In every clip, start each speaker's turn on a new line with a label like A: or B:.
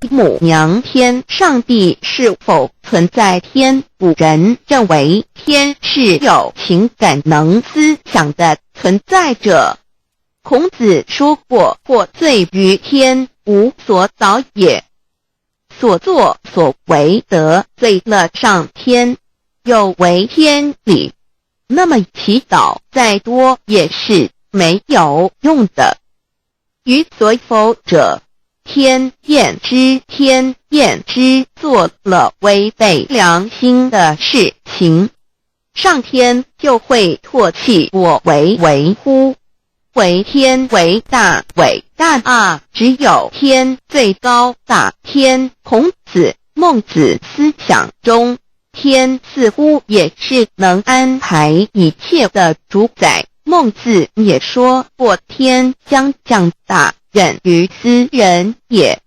A: 母娘天上帝是否存在天？古人认为天是有情感能思想的存在者。孔子说过，或罪于天，无所早也。所作所为得罪了上天，有违天理，那么祈祷再多也是没有用的。于所否者，天厌之，做了违背良心的事情，上天就会唾弃我为乎？为天为大啊！只有天最高大天。孔子、孟子思想中，天似乎也是能安排一切的主宰。孟子也说过，天将降大任于斯人也，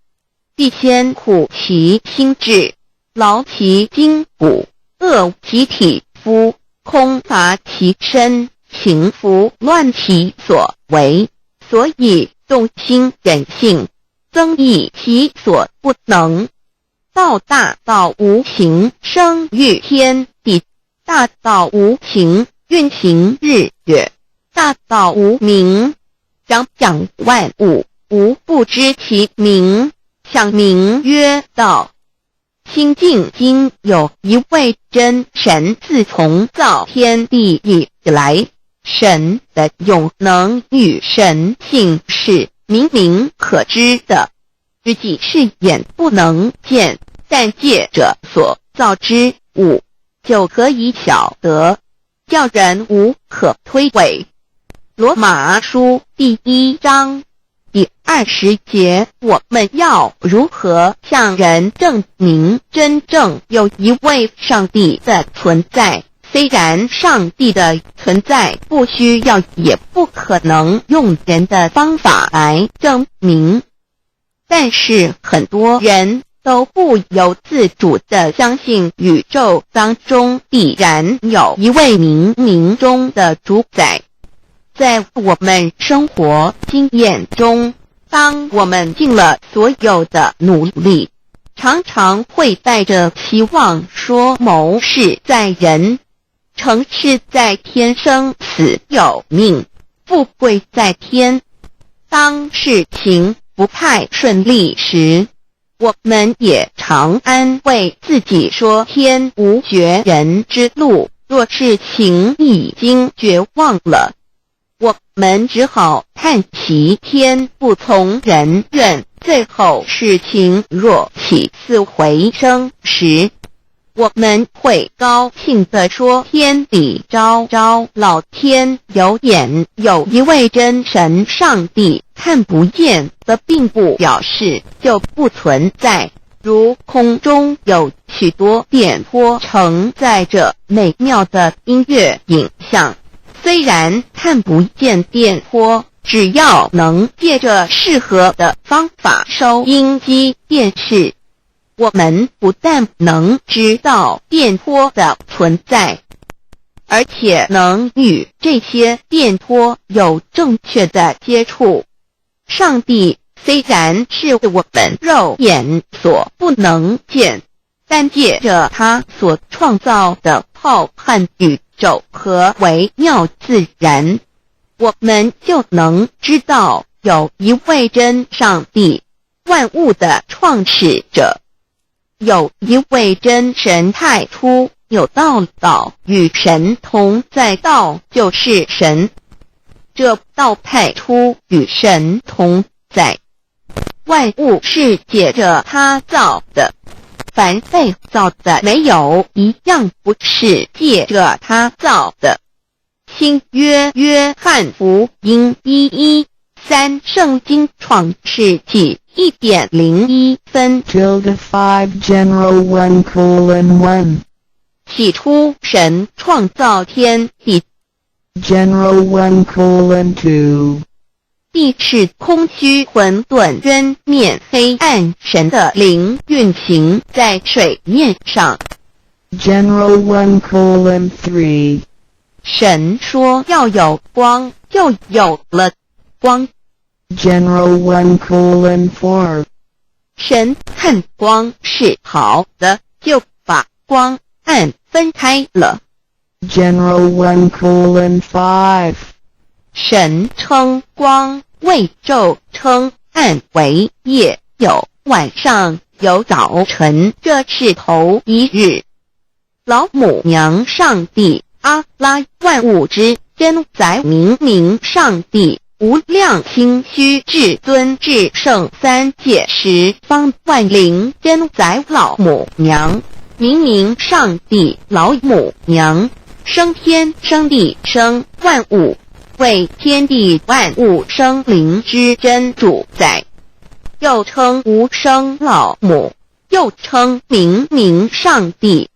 A: 必先苦其心志，劳其筋骨，饿其体肤，空乏其身，情拂乱其所为，所以动心忍性，增益其所不能。道大道无形，生育天地；大道无情，运行日月；大道无名，掌养万物，无不知其名，想名曰道。清净经有一位真神，自从造天地以来，神的永能与神性是明明可知的，自己是眼不能见，但借着所造之物就可以晓得，叫人无可推诿。罗马书第1章第20节，我们要如何向人证明真正有一位上帝的存在？虽然上帝的存在不需要也不可能用人的方法来证明，但是很多人都不由自主地相信宇宙当中必然有一位冥冥中的主宰。在我们生活经验中，当我们尽了所有的努力，常常会带着希望说谋事在人，成事在天，生死有命，富贵在天。当事情不太顺利时，我们也常安慰自己说天无绝人之路，若事情已经绝望了，我们只好叹息天不从人愿。最后事情若起死回生时，我们会高兴地说天理昭昭，老天有眼，有一位真神上帝，看不见的并不表示就不存在。如空中有许多电波承载着美妙的音乐影像，虽然看不见电波，只要能借着适合的方法收音机电视，我们不但能知道电波的存在，而且能与这些电波有正确的接触。上帝虽然是我们肉眼所不能见，但借着他所创造的浩瀚宇宙和微妙自然，我们就能知道有一位真上帝，万物的创始者，有一位真神太初，有道，道与神同在，道就是神，这道太初与神同在。万物是借着他造的，凡被造的没有一样不是借着他造的。新约约翰福音1:13，圣经创世纪1.01分
B: 5 general 1:1
A: 起初神创造天地，
B: general 1:2
A: 地是空虚混沌渊面黑暗，神的灵运行在水面上。
B: general 1:3
A: 神说要有光，就有了光。
B: general 1:4
A: 神看光是好的，就把光暗分开了。
B: General 1:5.
A: 神称光为昼，称暗为夜，有晚上，有早晨，这是头一日。老母娘上帝，阿拉，万物之真宰，明明上帝，无量清虚至尊至圣三界十方万灵真宰老母娘，明明上帝老母娘，生天生地生万物，为天地万物生灵之真主宰，又称无生老母，又称明明上帝。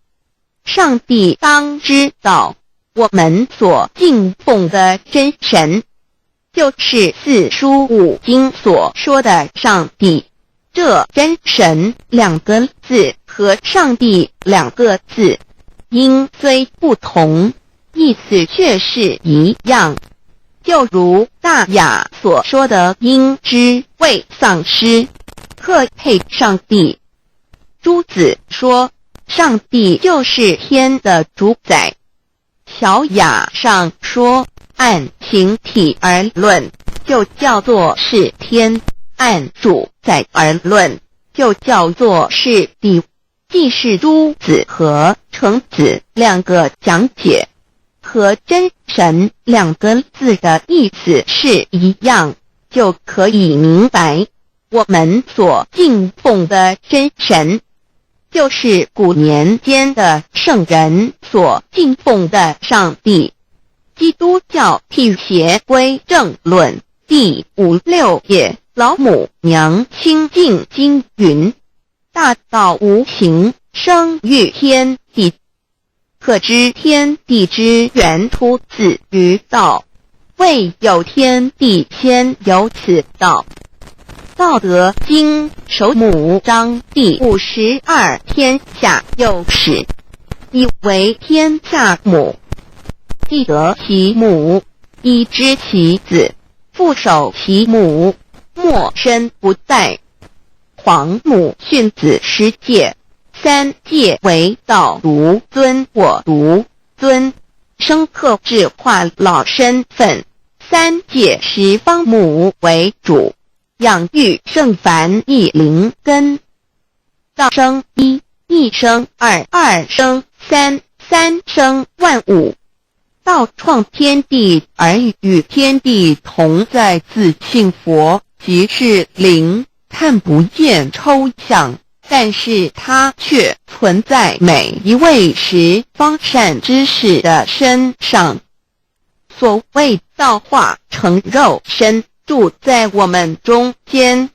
A: 上帝当知道，我们所敬奉的真神，就是四书五经所说的上帝。这真神两个字和上帝两个字，音虽不同，意思却是一样。就如大雅所说的因之谓丧失，特配上帝。朱子说上帝就是天的主宰。小雅上说按形体而论，就叫做是天；按主宰而论，就叫做是地。既是朱子和程子两个讲解，和真神两个字的意思是一样，就可以明白，我们所敬奉的真神，就是古年间的圣人所敬奉的上帝。基督教辟邪归正论第56页，老母娘清净经云：大道无形，生育天地，可知天地之源出自于道，未有天地，先有此道。道德经首母章第52，天下幼始，以为天下母。既得其母，以知其子，父守其母，莫身不在。皇母训子10戒，3戒为道，如尊我独尊，生克制化老身份。3戒十方母为主，养育圣凡一灵根。道生一，一生二，二生三，三生万物。道创天地而与天地同在，自性佛，即是灵，看不见抽象，但是它却存在每一位十方善知识的身上。所谓道化成肉身，住在我们中间。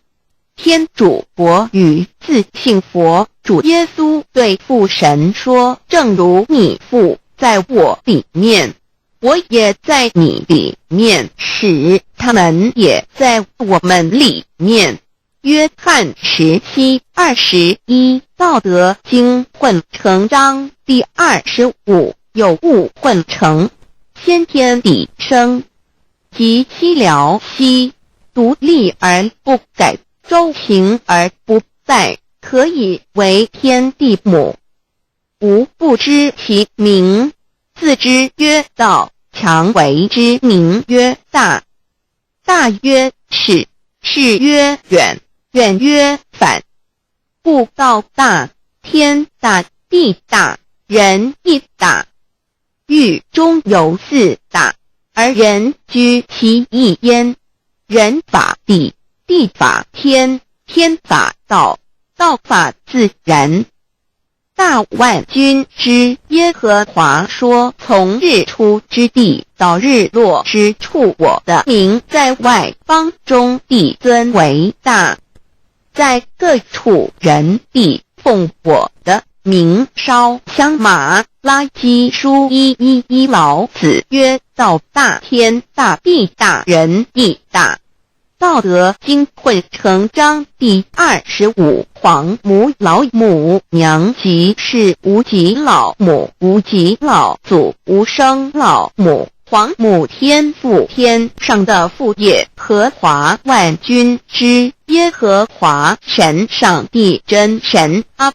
A: 天主佛与自性佛主耶稣对父神说：正如你父在我里面，我也在你里面，使他们也在我们里面。约翰17:21，道德经混成章第25，有物混成，先天地生，即西辽西，独立而不改，周行而不殆，可以为天地母。吾不知其名，自之曰道，强为之名曰大。大曰始，始曰远，远曰反。故道大，天大，地大，人亦大。域中有四大，而人居其一焉。人法地，地法天，天法道，道法自然。大万军之耶和华说：从日出之地到日落之处，我的名在外邦中地尊为大。在各处人地奉我的名烧香。马拉基书1:11，老子曰：道大，天大，地大，人亦大。道德经混成章第25，皇母老母娘，即是无极老母，无极老祖，无生老母。皇母天父，天上的父耶和华万军之耶和华神，上帝真神，阿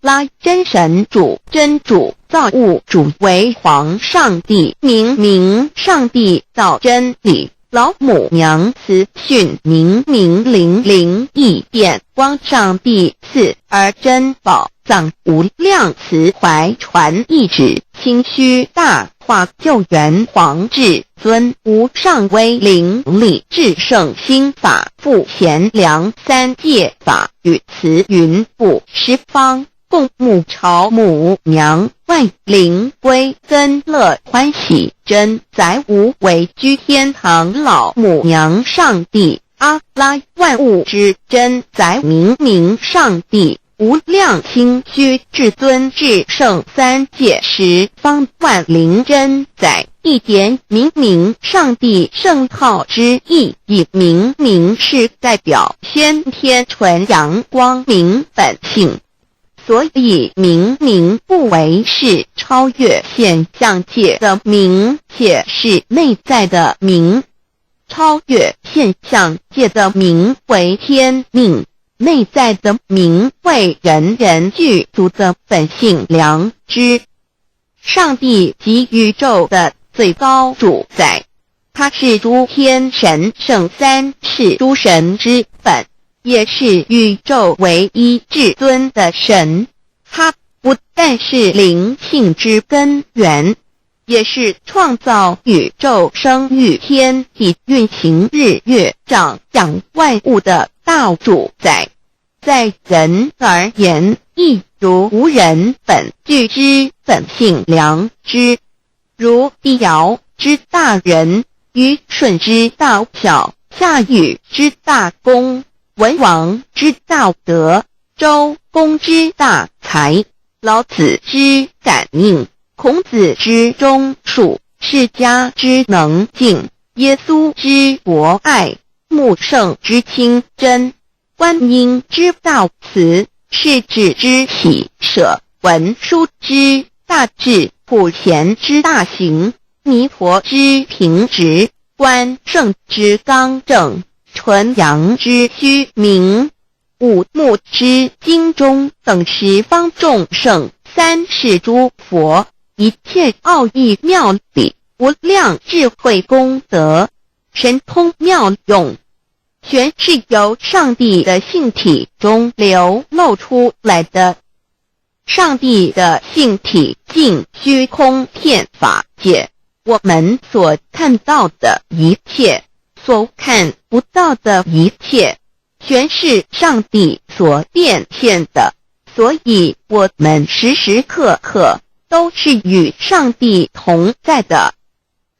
A: 拉真神主，真主造物主，为皇上帝，明上帝造真理，老母娘慈训，明灵异变，光上帝赐而真宝藏，无量慈怀传意旨，清虚大化救援，皇至尊无上威灵力，至圣心法，复贤良三界法，与慈云布十方，共沐朝母娘，万灵归增乐欢喜，真载无为居天堂，老母娘上帝，阿拉万物之真载，明上帝，无量清虚至尊至圣三界十方，万灵真载，一点明上帝圣号之意，以明是代表先天纯阳光明本性，所以明不为是超越现象界的明，且是内在的明，超越现象界的明为天命，内在的明为人具足的本性良知。上帝及宇宙的最高主宰，他是诸天神圣三世诸神之本，也是宇宙唯一至尊的神。他不但是灵性之根源，也是创造宇宙生育天地运行日月长养万物的大主宰。在人而言，亦如无人本具之本性良知，如帝尧之大仁，虞舜之大巧，夏禹之大功，文王之大德，周公之大才，老子之感应，孔子之忠恕，释迦之能静，耶稣之博爱，穆圣之清真，观音之大慈，世子之喜舍，文殊之大智，普贤之大行，弥陀之平直，关圣之刚正，纯阳之虚明，五目之精中，等十方众圣，三世诸佛，一切奥义妙理，无量智慧功德，神通妙用，全是由上帝的性体中流露出来的。上帝的性体尽虚空遍法界，我们所看到的一切，所看不到的一切，全是上帝所变现的，所以我们时时刻刻都是与上帝同在的。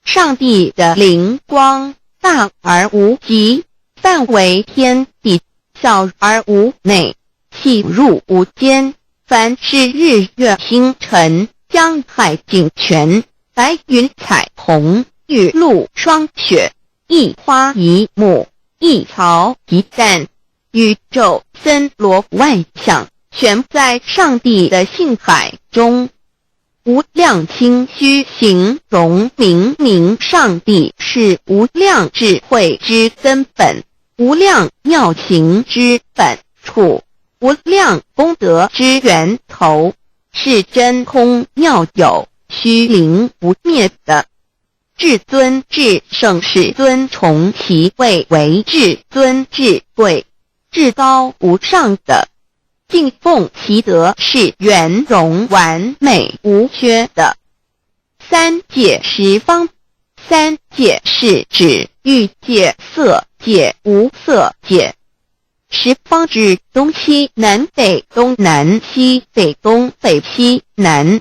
A: 上帝的灵光大而无极，范围天地，小而无内，细入无间，凡是日月星辰，江海井泉，白云彩虹，雨露霜雪，一花一木，一草一蛋，宇宙森罗万象，全在上帝的性海中。无量清虚形容明上帝是无量智慧之根本，无量妙行之本处，无量功德之源头，是真空妙有，虚灵不灭的。至尊至圣世尊崇其位为至尊至贵，至高无上的，敬奉其德是圆融完美无缺的。三界十方，三界是指欲界、色界、无色界。十方指东西南北东南西北东北西南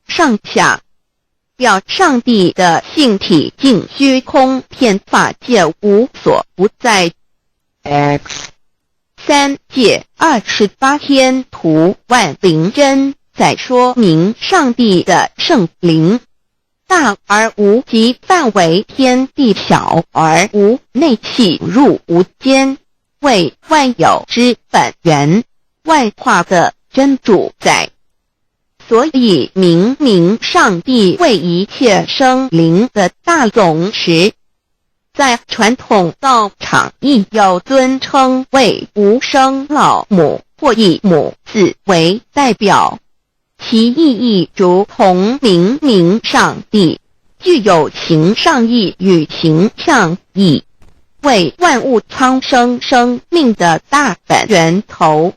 A: 上下，表上帝的性体尽虚空遍法界无所不在。
B: X
A: 三界28天图万灵真，在说明上帝的圣灵大而无极，范围天地，小而无内，细入无间，为万有之本源，万化的真主宰。所以明明上帝为一切生灵的大总持。在传统道场亦有尊称为无生老母或以母字为代表，其意义如同明明上帝，具有形上义与形象义，为万物苍生生命的大本源头。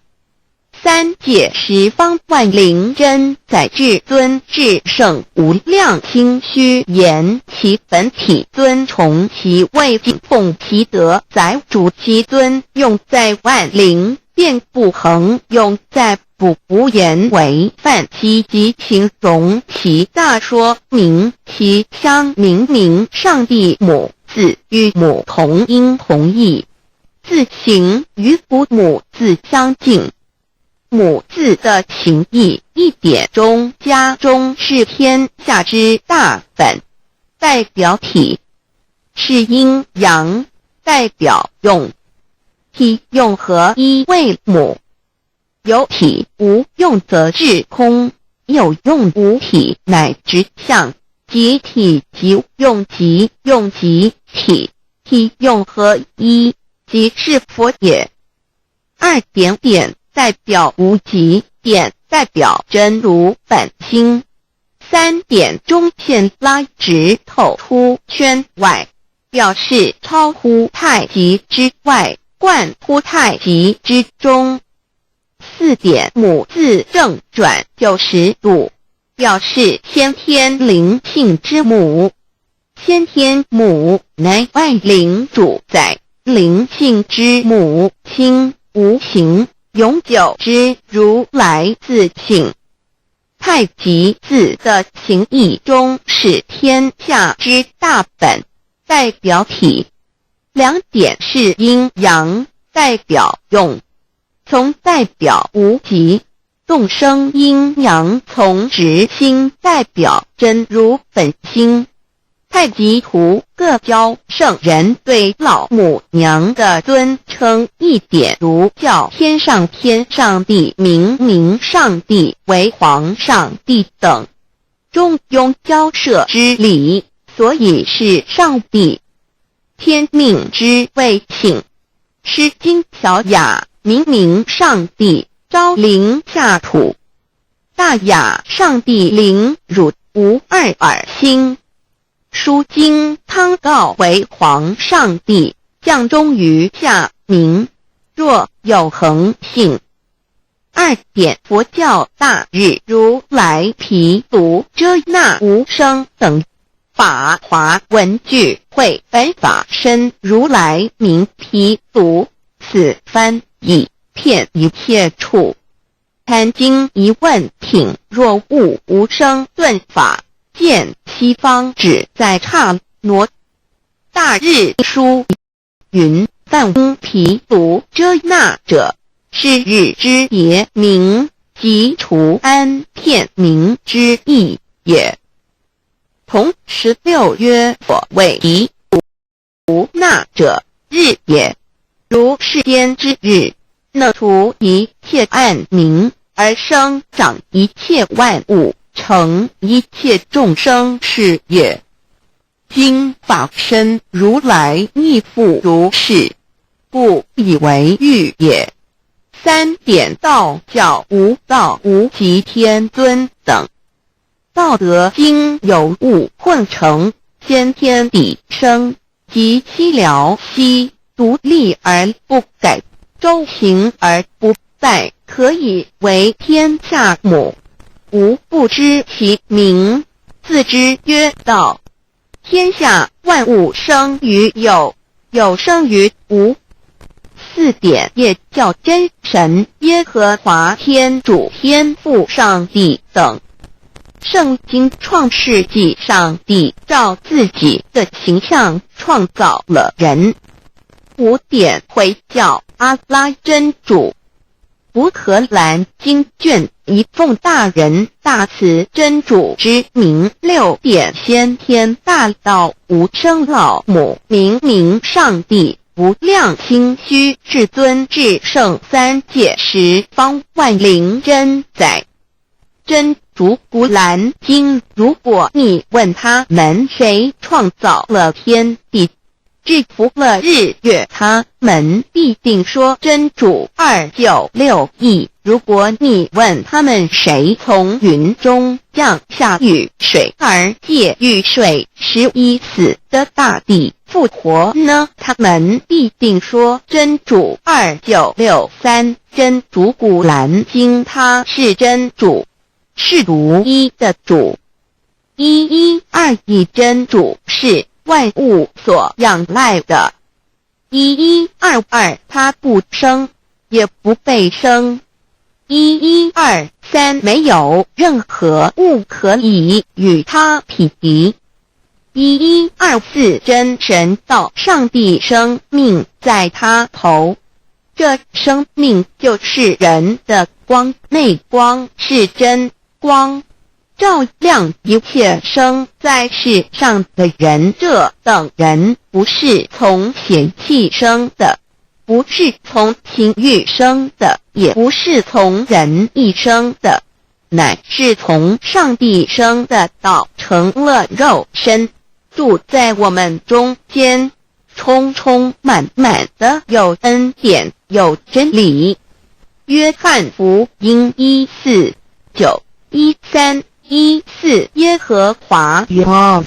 A: 三界十方万灵真在至尊至圣无量心虚言其本体尊崇其位敬奉其德载主其尊用在万灵便不恒用在不无言为范其及形容其大说明其相明明上帝母字与母同音同义，字形与父母字相近。母字的情义一点中加中是天下之大本，代表体是阴阳，代表用，体用合一为母。有体无用则至空，有用无体乃直相，即体即用即用即体，体用合一即是佛也。二点点代表无极，点代表真如本心。三点中线拉直透出圈外，表示超乎太极之外，贯乎太极之中。四点母字正转90度，表示先天灵性之母。先天母乃外灵主宰，灵性之母亲无形永久之如来自性。太极字的形义中是天下之大本，代表体。两点是阴阳，代表用。从代表无极，动生阴阳从直心代表真如本心。太极图各教圣人对老母娘的尊称一点如叫天上天上帝明明上帝为皇上帝等，中庸交涉之理，所以是上帝。天命之谓请，诗经小雅明明上帝昭灵下土，大雅上帝灵汝无二耳心。书经汤告为皇上帝，降中于下民，若有恒性。二点佛教大日如来毗卢遮那无生等法华文具会本法身如来名毗卢，此翻译遍一切处。坛经一问品若悟无生顿法，见西方只在刹那。大日书云但因毗卢遮那者，是日之别名，即除安片名之意也。同16曰所谓毗卢那者，日也。如世间之日，能除一切暗明，而生长一切万物，成一切众生是也。今法身如来亦复如是，故以为喻也。三点道教无道无极天尊等。道德经有物混成，先天地生，即悉了悉，独立而不改，周行而不殆，可以为天下母。吾不知其名，自之曰道。天下万物生于有，有生于无。四点也叫真神耶和华天主天父上帝等。圣经创世纪，上帝照自己的形象创造了人。五点回教阿拉真主。乌克兰经卷一奉大人大慈真主之名。六点先天大道无生老母明明上帝无量心虚至尊至圣三界十方万灵真在。真竹古兰经，如果你问他们谁创造了天地，制服了日月，他们必定说真主296亿。如果你问他们谁从云中降下雨水而借雨水使已死的大地复活呢？他们必定说真主2963。真主古兰经，他是真主，是独一的主，112真主是万物所仰赖的，1122他不生也不被生，1123没有任何物可以与他匹敌，1124真神道上帝生命在他头，这生命就是人的光，内光是真光，照亮一切生在世上的人。这等人不是从血气生的，不是从情欲生的，也不是从人意生的，乃是从上帝生的道成了肉身，住在我们中间，充充满满的有恩典有真理。约翰福音1491314耶和华
B: Yav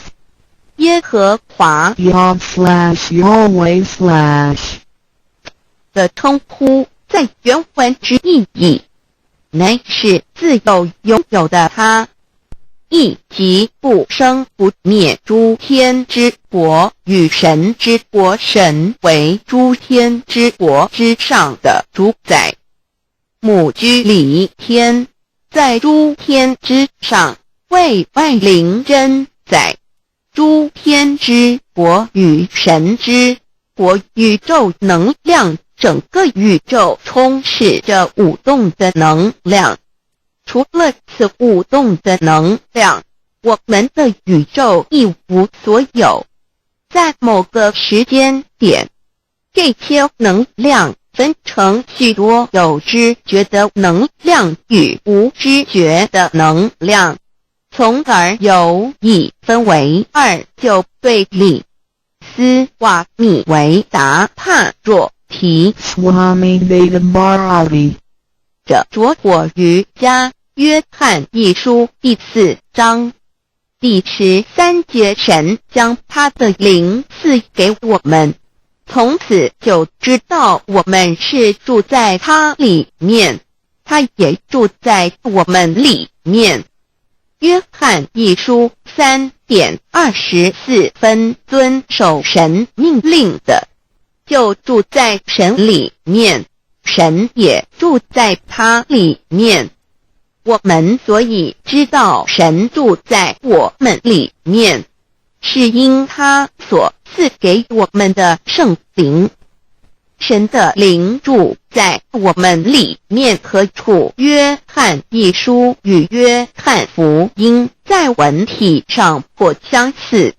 A: 耶和华
B: Yav/Yahweh/
A: 的称呼，在原文之意义乃是自有拥有的他，亦即不生不灭诸天之国与神之国，神为诸天之国之上的主宰，母居里天，在诸天之上为万灵真宰。诸天之国与神之国，宇宙能量，整个宇宙充斥着舞动的能量，除了此舞动的能量，我们的宇宙一无所有。在某个时间点，这些能量分成许多有知觉的能量与无知觉的能量，从而有意分为二，就对立。斯瓦米维达帕若提
B: Swami Vedabharati
A: 着着火瑜伽约翰一书第4章第13节，神将他的灵赐给我们，从此就知道我们是住在他里面，他也住在我们里面。约翰一书3:24遵守神命令的，就住在神里面，神也住在他里面。我们所以知道神住在我们里面，是因他所赐给我们的圣灵。神的灵住在我们里面何处？约翰一书与约翰福音在文体上颇相似，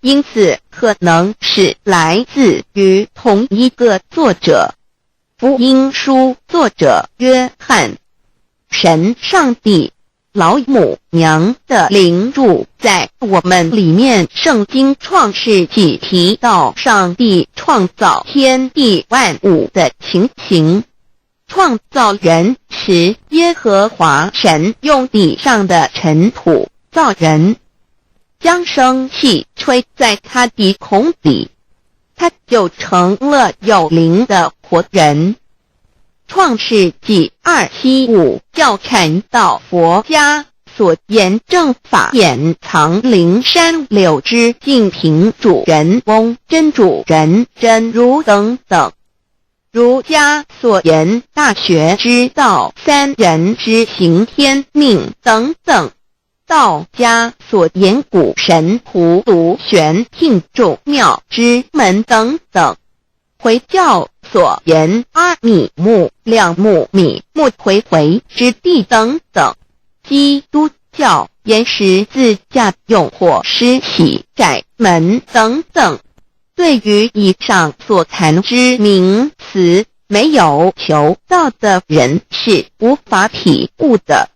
A: 因此可能是来自于同一个作者。福音书作者约翰，神上帝老母娘的灵住在我们里面。圣经创世纪提到上帝创造天地万物的情形，创造人时，耶和华神用地上的尘土造人，将生气吹在他鼻孔里，他就成了有灵的活人。创世纪275教传道佛家所言正法掩藏灵山柳之净瓶主人翁真主人真如等等。儒家所言大学之道三人之行天命等等。道家所言古神荼毒玄牝众妙之门等等。回教所言阿米木、亮木、米木回回之地等等。基督教言十字架用火施洗窄门等等。对于以上所谈之名词，没有求道的人是无法体悟的。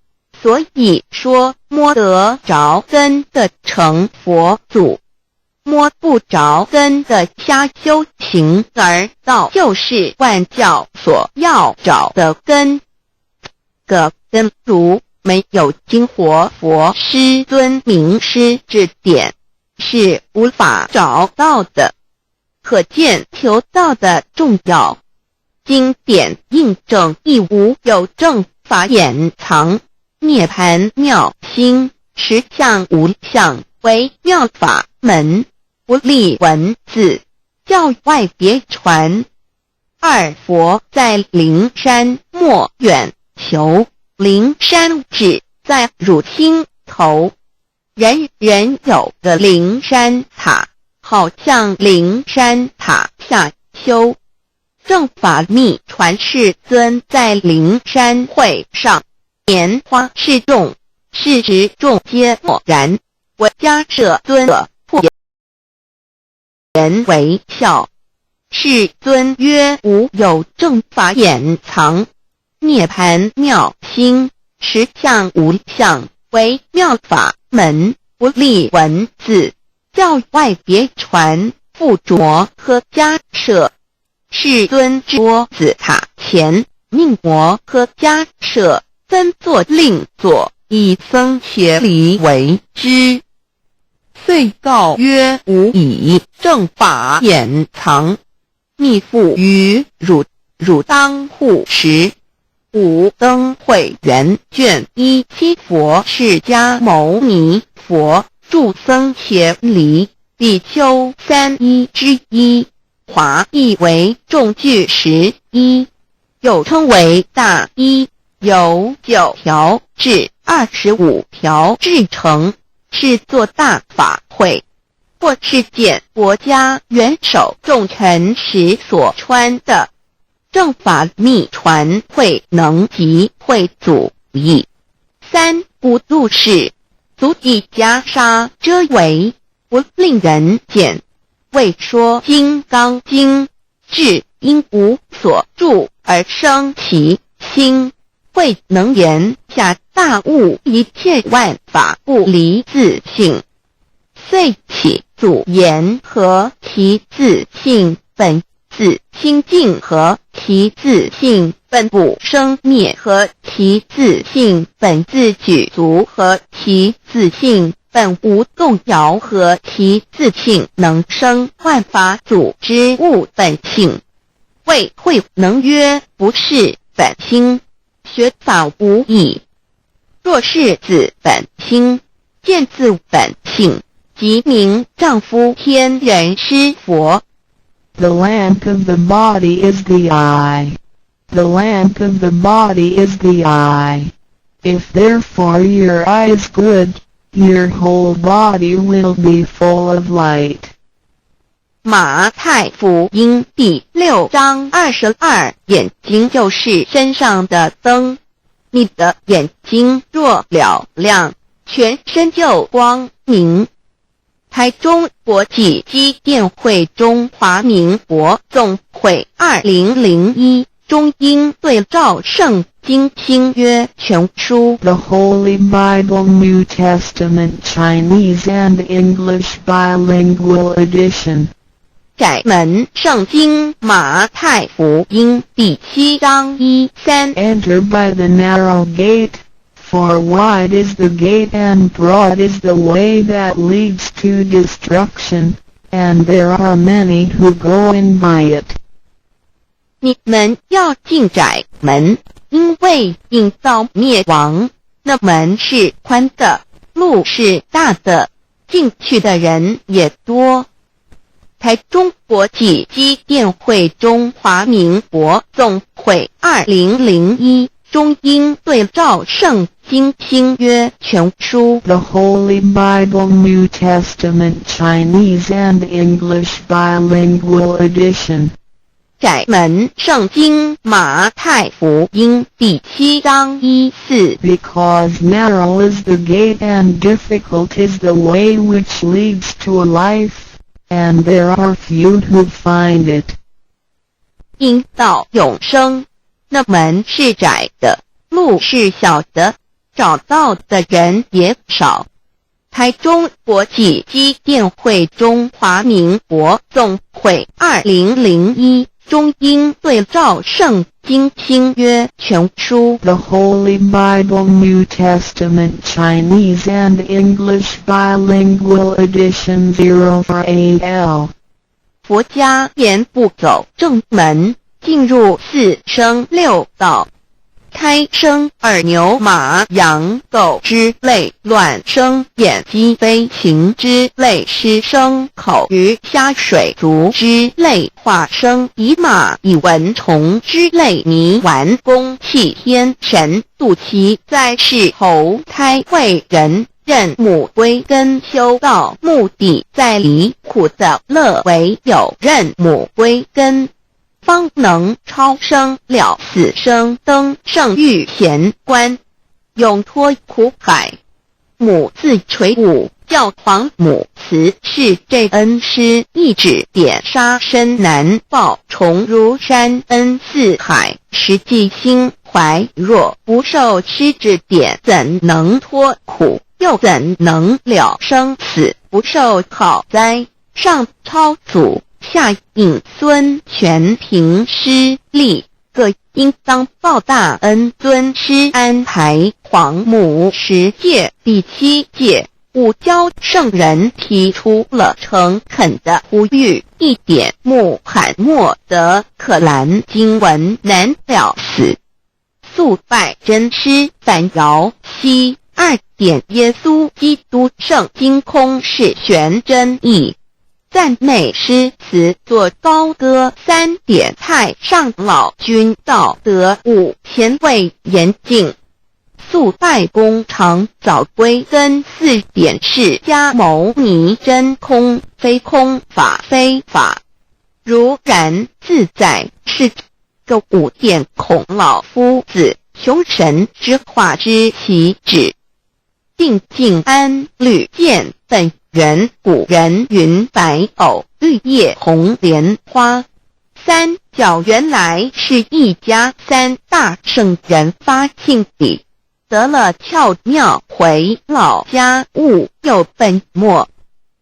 A: 所以说摸得着根的成佛祖，摸不着根的瞎修行而道，就是万教所要找的根。个根如没有经活佛师尊名师指点，是无法找到的。可见求道的重要。经典印证亦无有正法掩藏，涅盘妙心，实相无相，为妙法门，不立文字，教外别传。二佛在灵山莫远求，灵山只在汝心头。人人有个灵山塔，好像灵山塔下修。正法密传世尊在灵山会上，莲花示众，是时众皆默然，唯迦摄尊者破颜为笑。世尊曰：无有正法掩藏，涅盘妙心，实相无相，为妙法门，不立文字，教外别传，复着和迦摄。世尊至多子塔前，命摩诃迦摄分作另座，以僧伽梨为之。遂告曰：吾以正法掩藏，密付于汝，汝当护持。五灯会元卷1七佛释迦牟尼佛著僧伽梨比丘3之一，华译为众句11，又称为大一，由9条至25条制成，是作大法会，或是见国家元首众臣时所穿的。正法密传会能及会祖义。三不度世，足以袈裟遮为，不令人见。为说金刚经，至因无所住而生其心，慧能言下大悟一切万法不离自性，遂起祖言和其自性本自清净和其自性本不生灭和其自性本自具足和其自性本无动摇和其自性能生万法组之物本性。谓慧能曰：不是本心，学法无益。若是自本心，见自本性，即名丈夫天人师佛。
B: The lamp of the body is the eye. The lamp of the body is the eye. If therefore your eye is good, your whole body will be full of light.
A: 马太福音第6章22，眼睛就是身上的灯。你的眼睛若了亮，全身就光明。台中国际机电会中华民国总会2001中英对照圣经新约全书
B: The Holy Bible New Testament Chinese and English Bilingual Edition.
A: 窄门圣经马太福音第7章1、3
B: Enter by the narrow gate, for wide is the gate and broad is the way that leads to destruction, and there are many who go in by it.
A: 你们要进窄门，因为引到灭亡。那门是宽的，路是大的，进去的人也多。台中国际机电会中华民国总会2001中英对照圣经新约全书
B: The Holy Bible New Testament Chinese and English Bilingual Edition.
A: 窄门圣经马太福音第7章1、4
B: Because narrow is the gate and difficult is the way which leads to life, and there are few who find it.
A: 因到永生，那门是窄的，路是小的，找到的人也少。台中国际机电会中华民国总会2001中英对照圣经新约全书
B: The Holy Bible New Testament Chinese and English Bilingual Edition 04AL
A: 佛家言不走正门，进入四生六道。胎生耳牛马羊狗之类，卵生眼鸡飞禽之类，湿生口鱼虾水族之类，化生以马以蚊虫之类，泥丸公气天神，度其在世投胎为人，任母归根修道，目的在离苦的乐，唯有任母归根，方能超生了死生，登圣域贤官，永脱苦海。母字垂武，教皇母慈是这恩师，一指点杀身难报，重如山恩似海，实际心怀若不受师指点，怎能脱苦，又怎能了生死，不受好灾。上超祖下引孙权凭师力，各应当报大恩。尊师安排皇母10届，第7届武教圣人提出了诚恳的呼吁，一点穆罕默德可兰经文难了死，肃拜真师反饶西，2点耶稣基督圣经空是玄真义，赞美诗词作高歌，3点太上老君道德5前卫严谨，肃拜公常早归根，4点释迦牟尼真空非空法非法，如然自在是个5点孔老夫子穷神之化之其旨，静静安律见本人，古人云白藕绿叶红莲花。3角原来是一家3大圣人发庆礼，得了窍妙，回老家务有本末，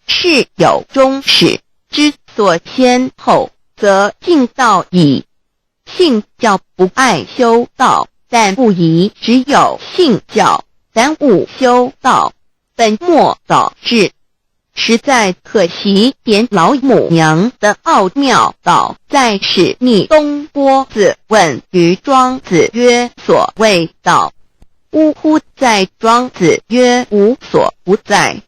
A: 事有终始，之所先后，则敬道矣。信教不爱修道，但不宜只有信教，耽误修道，本末倒置。实在可惜，点老母娘的奥妙道在使逆东坡子问于庄子曰：所谓道，呜呼！在庄子曰：无所不在。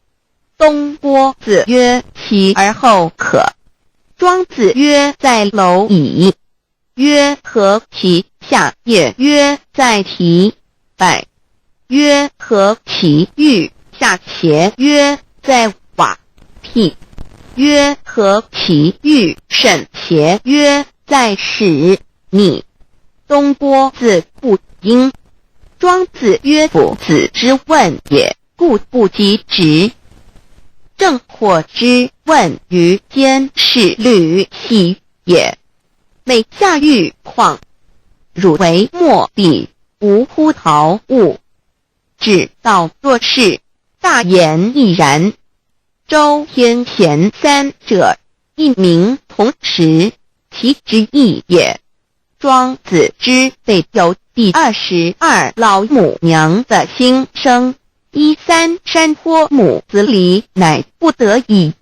A: 东坡子曰：其而后可。庄子曰：在蝼蚁。曰：何其下？也曰：在蹄。百。曰：何其欲？下且曰：在瓦辟。曰：何其欲？甚且曰：在使逆。东坡子不应。庄子曰：夫子之问也，故不及直。正或之问于间，是履兮也。每下欲况，汝为莫必，无乎陶物。只道若是，大言亦然。周天贤3者，一名同时，其之义也。庄子之备有第22老母娘的心声，13山坡母子礼，乃不得已。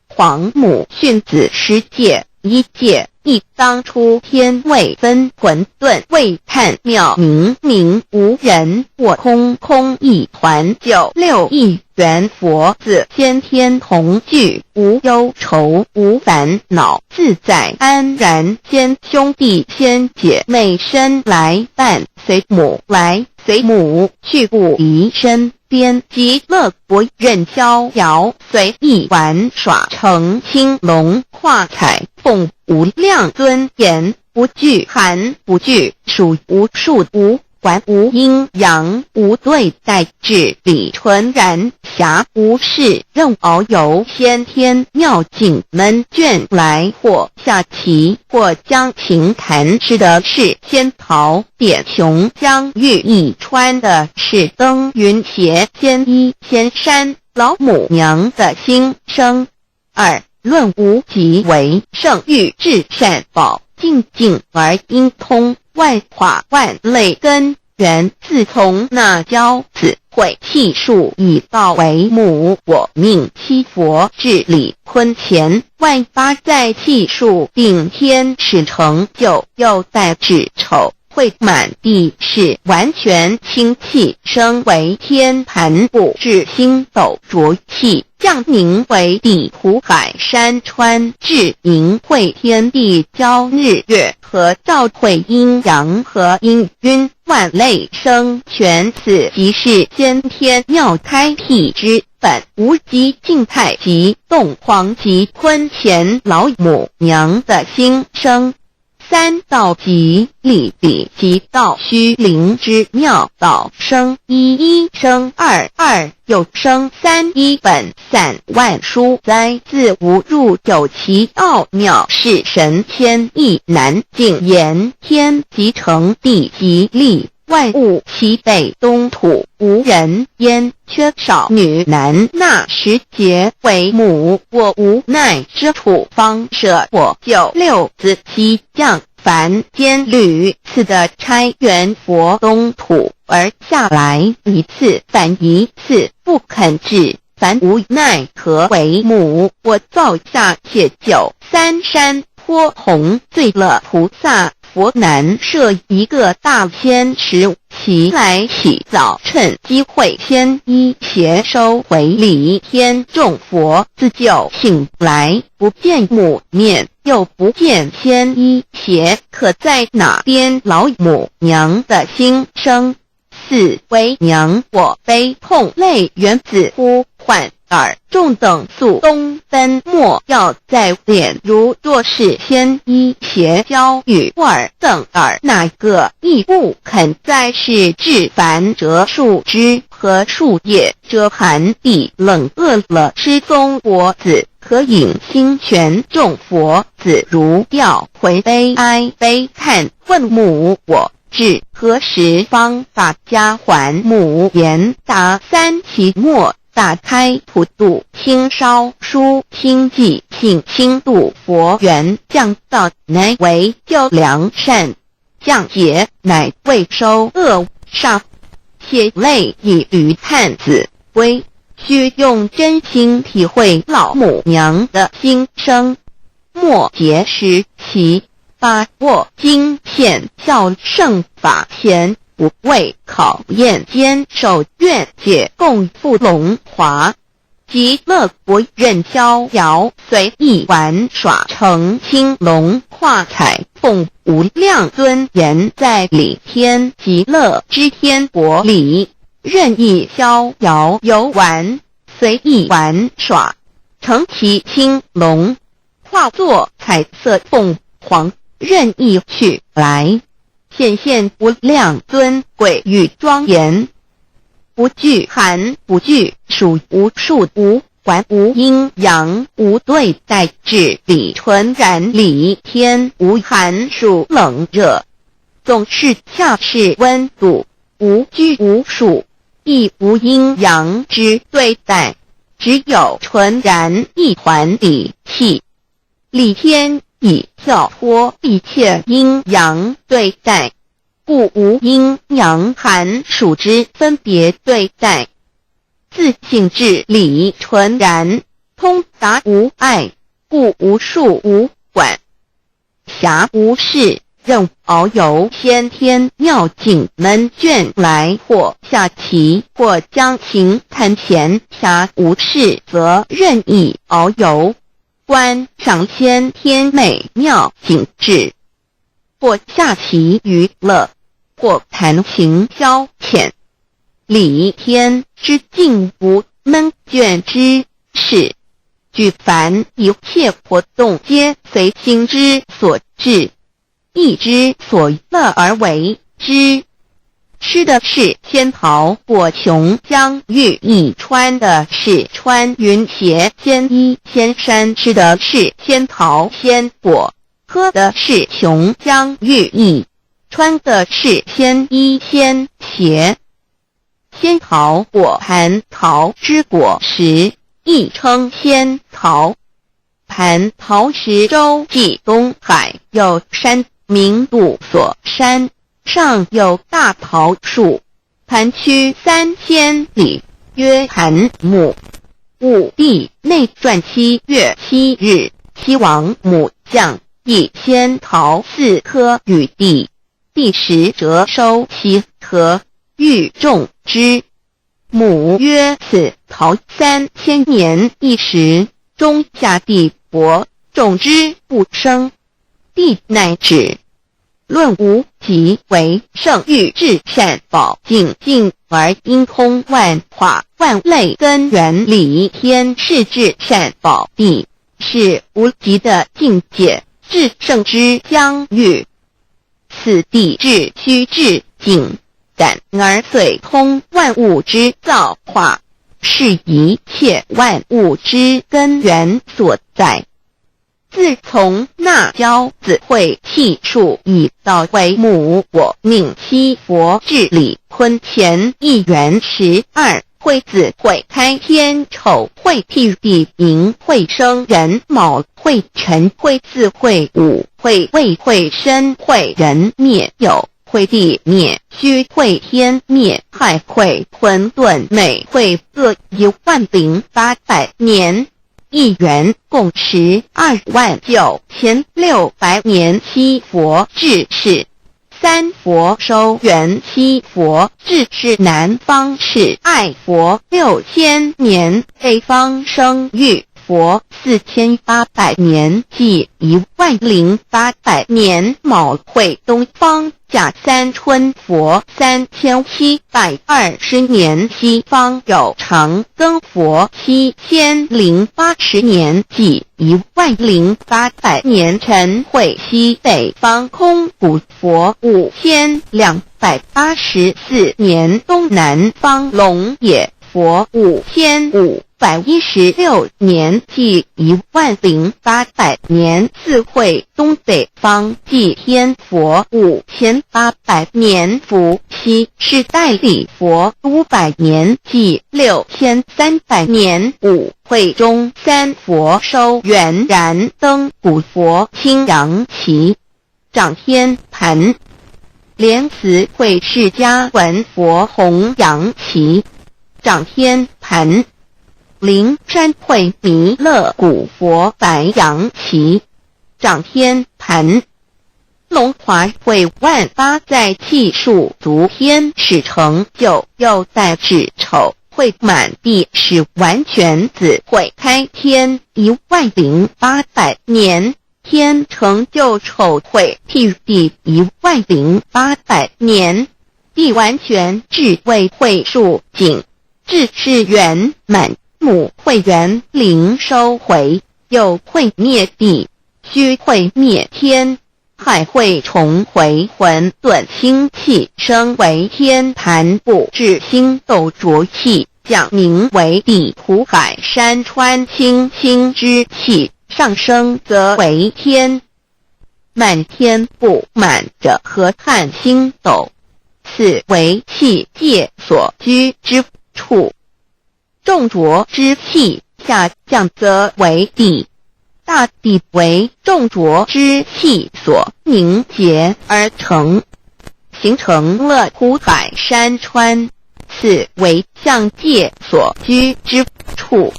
A: 皇母训子10戒，1戒亦当出天未分，混沌未探妙明明无人，我空空一团，96亿元佛子先天同聚，无忧愁无烦恼，自在安然，先兄弟先姐妹身来伴，随母来随母去，不离身边，极乐国任逍遥，随意玩耍，成青龙画彩凤，无量尊严，不惧寒不惧暑，无数无观无阴阳，无对待，至理纯然，暇无事，任遨游，先天妙境门卷来，或下棋，或将琴弹，吃的是仙桃点琼浆玉一穿的是登云鞋仙衣仙山老母娘的心声。二论无极为圣域至善宝，静静而阴通，万化万类根源，自从那教子会气数以道为母，我命七佛治理坤乾，万八在气数并天使成就，又在指丑会满地是完全清气，升为天盘布至星斗浊气，降凝为地湖海山川，至凝会天地交日月和照会阴阳和阴晕，万类生全，此即是先天妙开辟之本，无极静态及动黄及坤乾老母娘的心声。三道即理理即道虚灵之妙道生一一生二二又生三一本散万殊哉，自无入九其奥妙，是神千亿难尽言，天即成地即立，万物其北东土，无人焉，缺少女男，那时节为母，我无奈之处，方舍我就六子西降凡间屡次的差援佛东土，而下来一次反一次，不肯治，凡无奈何为母，我造下且就三山颇红醉了菩萨佛南设一个大仙池，其来洗澡，趁机会先一邪收回礼，天众佛自救醒来，不见母面，又不见先一邪，可在哪边老母娘的心声？四为娘我悲痛泪原子呼唤耳众等速东奔，莫要在脸，如若是先一邪教与尔等耳，哪个亦不肯在是至凡折树枝和树叶，遮寒地冷饿了失踪佛子，可引心泉众佛子如调回悲哀悲叹，问母我至何时方把家还？母言答三其末，打开普度清烧书清寂性清度佛缘，降道乃为救良善，降劫乃为收恶煞，血泪以于探子归，须用真心体会老母娘的心声。末节时其把握经现效圣法贤，不畏考验，坚守愿解共赴龙华，极乐国任逍遥，随意玩耍，成青龙化彩凤，无量尊严在里天极乐之天国里，任意逍遥游玩，随意玩耍，成其青龙，化作彩色凤凰，任意去来，显现无量尊贵与庄严，不惧寒不惧暑，无数无还无阴阳，无对待，至理纯然理天，无寒暑冷热，总是恰是温度，无拘无束，亦无阴阳之对待，只有纯然一团理气，理天以跳脱一切阴阳对待，故无阴阳寒暑之分别对待，自性至理纯然，通达无碍，故无数无管，暇无事，任遨游先天妙境门卷来，或下棋，或将琴弹弦，暇无事则任意遨游，观赏先天美妙景致，或下棋娱乐，或弹琴消遣，理天之境无闷倦之事，举凡一切活动皆随心之所至，意之所乐而为之，吃的是仙桃果琼浆玉液，穿的是穿云鞋仙衣仙衫，吃的是仙桃仙果，喝的是琼浆玉液，穿的是仙衣仙鞋。仙桃果蟠桃之果实，亦称仙桃。蟠桃实洲际东海有山，名杜所山，上有大桃树，盘曲3000里，曰蟠木。武帝内传7月7日，西王母将以仙桃4颗与帝，帝时折收其壳，欲种之。母曰：此桃3000年一时，终下地薄，种之不生。帝乃止。论无极为圣域至善宝净净而因通万化万类根源理天是至善宝地，是无极的境界，至圣之疆域。此地至虚至静，感而遂通万物之造化，是一切万物之根源所在。自从那骄子会气数以道为母，我命七佛治理坤乾1元12，会子会开天丑会替地寅会生人卯会辰会巳会午会未会申会人灭酉会地灭戌会天灭亥会混沌每会各10800年。1元共129600年。七佛治世，三佛收元，七佛治世南方是爱佛6000年，北方生玉佛4800年，即10800年。卯会东方甲三春佛3720年，西方有长庚佛7080年，即10800年。辰会西北方空谷佛5284年，东南方龙野佛5516年，即10800年。四会东北方祭天佛5800年，伏羲是代理佛500年，即6300年。五会中三佛收元，燃灯古佛青阳旗，掌天盘。莲慈会释迦文佛红阳旗，掌天盘。灵山会弥勒古佛白羊旗，掌天盘。龙华会万八在气数足天使成就，又在指丑会满地使完全子会开天10800年，天成就丑会替地10800年，地完全至为会数尽，至是圆满。母会元灵收回，又会灭地，戌会灭天，亥会重回混沌星气，生为天坛部，至星斗浊气，讲名为地土海山川清星之气，上升则为天。满天不满者何叹星斗，此为气界所居之处。重浊之气下降则为地，大地为重浊之气所凝结而成，形成了土海山川，此为象界所居之处。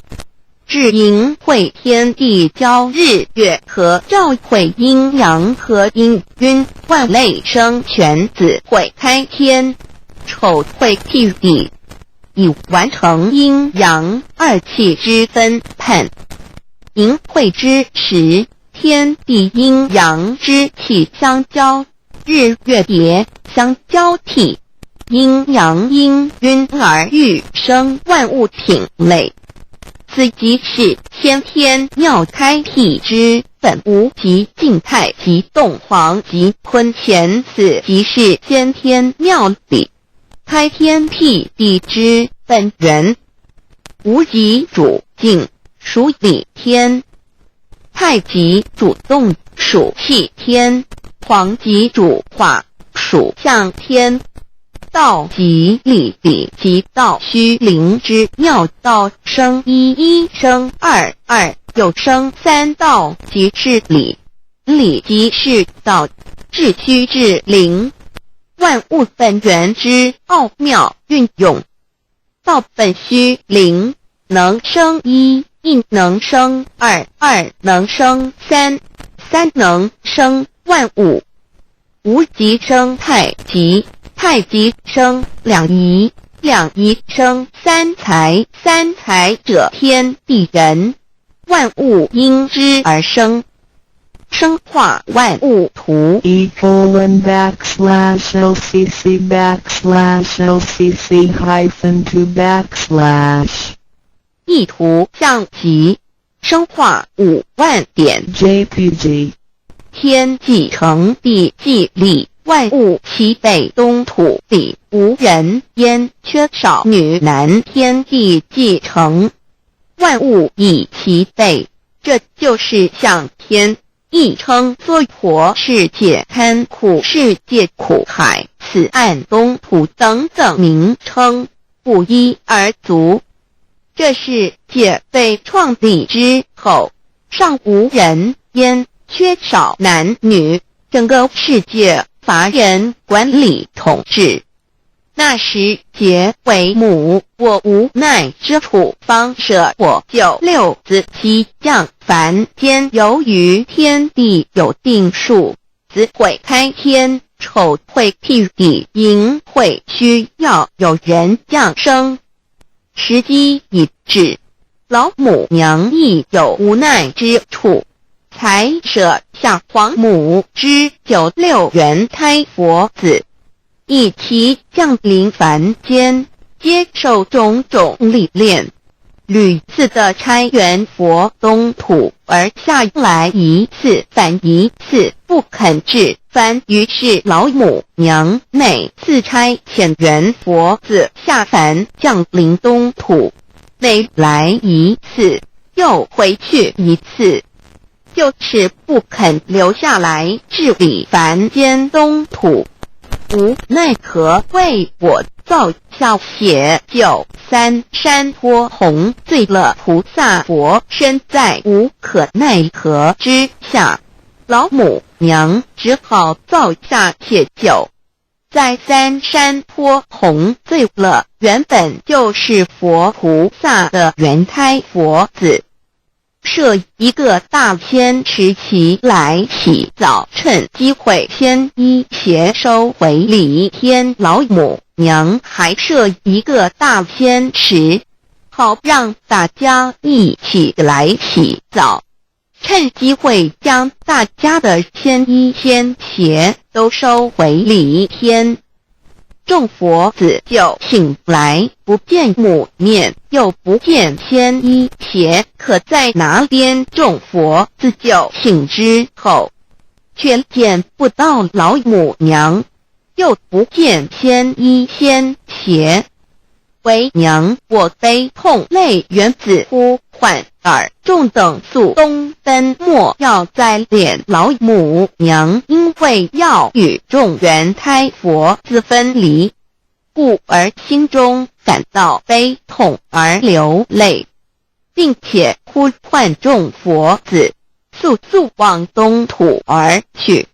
A: 至寅会天地交日月合，照会阴阳合阴晕，万类生全子会开天，丑会替地，以完成阴阳二气之分判。寅会之时，天地阴阳之气相交，日月别相交替，阴阳氤氲而欲生万物品类。此即是先天妙开辟之本无极静态及动黄及坤乾，此即是先天妙理。开天辟地之本源，无极主静，属理天；太极主动，属气天；黄极主化，属象天。道即理，理即道虚灵之妙道，生一，一生二，二又生三，道即是理，理即是道，至虚至灵，万物本源之奥妙运用。道本虚灵，能生一，一能生二，二能生三，三能生万物。无极生太极，太极生两仪，两仪生三才，三才者天地人，万物因之而生，生化万物图。
B: ://LCC_LCC_2
A: 意图象棋，生化5万点。
B: JPG
A: 天既成地既立，万物其备，东土地无人焉，缺少女男，天地既成，万物以其备，这就是象天。亦称娑婆世界、贪苦世界、苦海、此岸、东土等等名称，不一而足。这世界被创立之后，尚无人焉，缺少男女，整个世界乏人管理统治。那时桀为母，我无奈之处，方舍我9六子七将，凡间由于天地有定数，子会开天，丑会辟地，寅会需要有人降生。时机已至，老母娘亦有无奈之处，才舍下皇母之9六元胎佛子，以其降临凡间，接受种种历练，屡次的差援佛东土而下来一次反一次不肯至凡，于是老母娘每次差遣援佛子下凡降临东土，每来一次又回去一次，就是不肯留下来治理凡间东土。无奈何为我造下血救三山托洪罪了菩萨佛，身在无可奈何之下，老母娘只好造下血救，在三山托洪罪了原本就是佛菩萨的原胎佛子，设一个大仙池其来洗澡，趁机会先一邪收回礼天。老母娘还设一个大仙池，好让大家一起来洗澡，趁机会将大家的仙衣仙鞋都收回礼天。众佛子就醒来，不见母面，又不见仙衣鞋，可在哪边？众佛子就醒之后，却见不到老母娘，又不见仙衣仙鞋。为娘我悲痛泪源子呼唤耳，众等速东奔，莫要再敛老母娘，因为要与众原胎佛子分离，故而心中感到悲痛而流泪，并且呼唤众佛子速速往东土而去，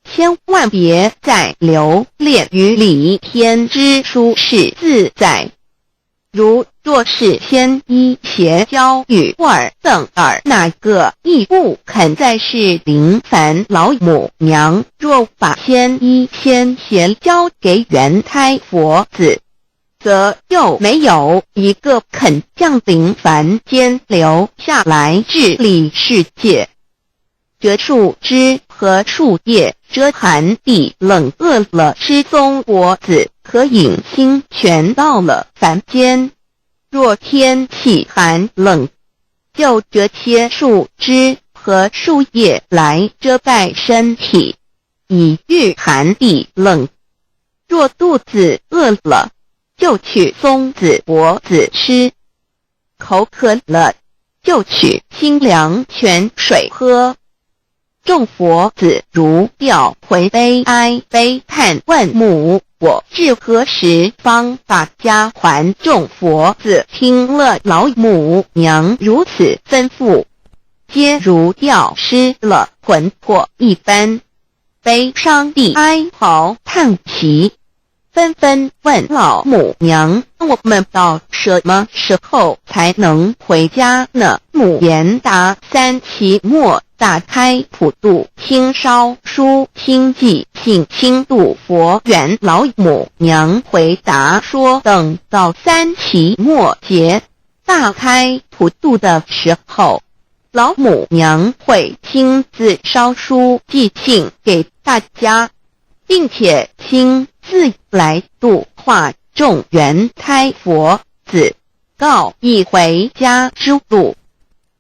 A: 千万别再留恋于礼天之舒适自在。如若是仙衣鞋交与尔等尔，哪个亦不肯再是临凡老母娘？若把仙衣仙鞋交给原胎佛子，则又没有一个肯降临凡间留下来治理世界。这树枝和树叶遮寒地冷，饿了吃松果子，可引星全到了凡间。若天气寒冷，就折些树枝和树叶来遮盖身体，以御寒地冷。若肚子饿了，就取松子柏子吃；口渴了，就取清凉泉水喝。众佛子如调回悲哀悲叹问母，我至何时方把家还？众佛子听了老母娘如此吩咐，皆如吊失了魂魄一般，悲伤地哀嚎叹息，纷纷问老母娘：我们到什么时候才能回家呢？母言答：3期末打开普渡清烧书清寂信清度佛缘。老母娘回答说：等到3期末节大开普渡的时候，老母娘会亲自烧书寄信给大家，并且亲自来度化众缘胎佛子，告一回家之路。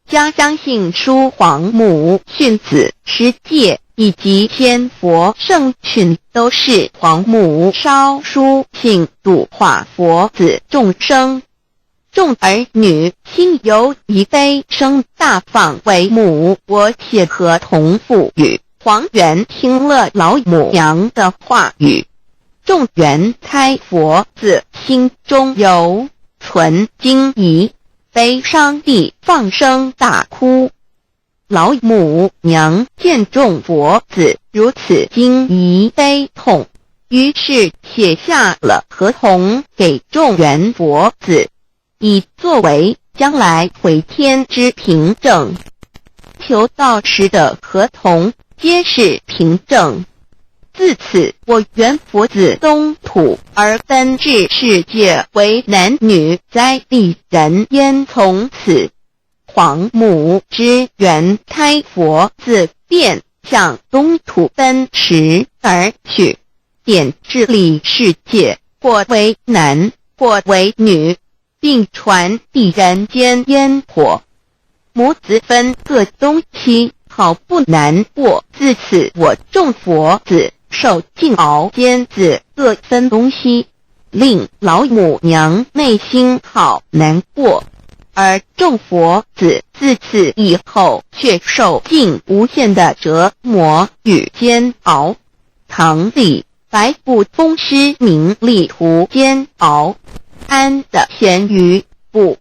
A: 家相信书皇母训子师戒以及仙佛圣训都是皇母烧书信度化佛子众生。众儿女心有一悲生大放为母，我写合同赋予。皇元听了老母娘的话语，众缘胎佛子心中有存惊疑，悲伤地放声大哭。老母娘见众佛子如此惊疑悲痛，于是写下了合同给众缘佛子，以作为将来回天之凭证。求道时的合同皆是凭证。自此，我缘佛子东土而奔至世界为男女在地人焉。从此，皇母之缘胎佛子便向东土奔驰而去，点治理世界，或为男，或为女，并传递人间烟火。母子分各东西，好不难过。自此，我众佛子受尽熬煎子各分东西，令老母娘内心好难过。而众佛子自此以后却受尽无限的折磨与煎熬。唐李白不风师名利图煎熬，安的咸鱼不。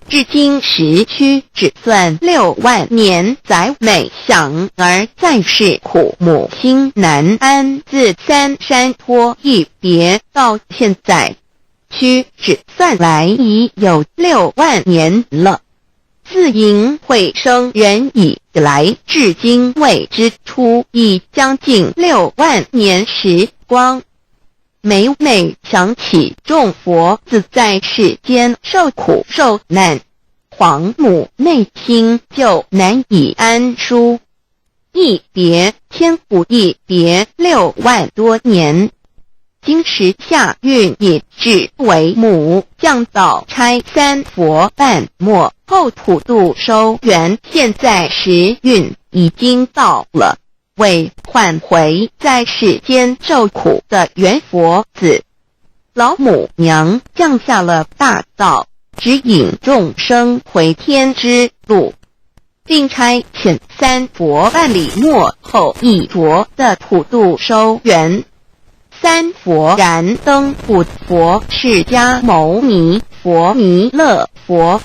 A: 至今时区只算6万年，载每想而在世苦，母心难安。自三山托一别到现在，屈指算来已有6万年了。自寅会生人以来，至今未知出，已将近6万年时光。每每想起众佛子在世间受苦受难，皇母内心就难以安舒。一别千古，一别6万多年。今时夏运也至为母，降道差3佛半末后普渡收圆，现在时运已经到了。为唤回在世间受苦的缘佛子，老母娘降下了大道，指引众生回天之路，并差遣3佛办理末后一佛的普渡收圆。3佛燃灯普佛、释迦牟尼佛、弥勒佛。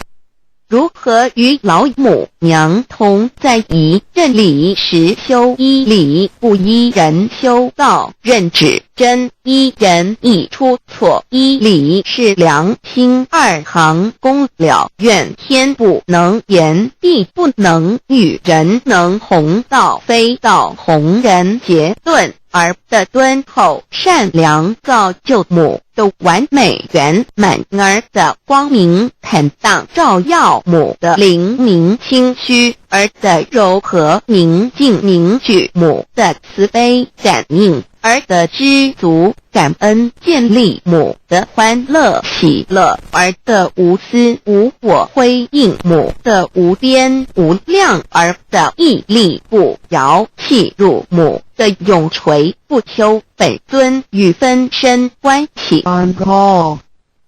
A: 如何与老母娘同在一任理时修一理，不依人修道，任指真一人一出错，一理是良心2行功了，愿天不能言，地不能语，人能弘道，非道弘人。结论而的敦厚善良，造就母的完美圆满，儿的光明坦荡，照耀母的灵明清虚，儿的柔和宁静凝聚母的慈悲感应。而得知足感恩，建立母的欢乐喜乐，而得无私无我，辉映母的无边无量，而得屹立不摇，弃入母的永垂不朽本尊与分身关系。
B: On call.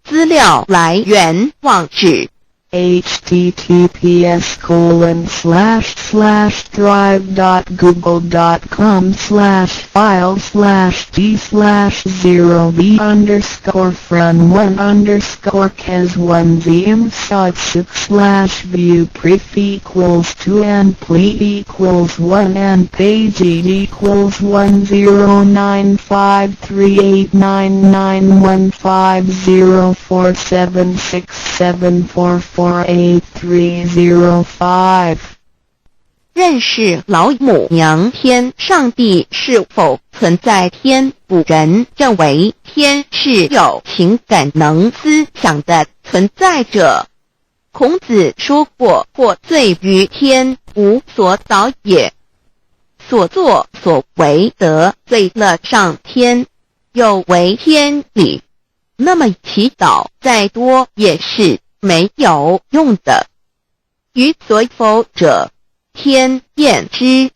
A: 资料来源网址
B: https://drive.google.com/files/d/0b_cas1z_view pref equals 2 and plete equals 1 and page equals 109533899476774483005。
A: 认识老母娘天上帝是否存在？天古人认为天是有情感能思想的存在者。孔子说过，或罪于天，无所导也。所作所为得罪了上天，有违天理，那么祈祷再多也是没有用的。于所否者，天厌之，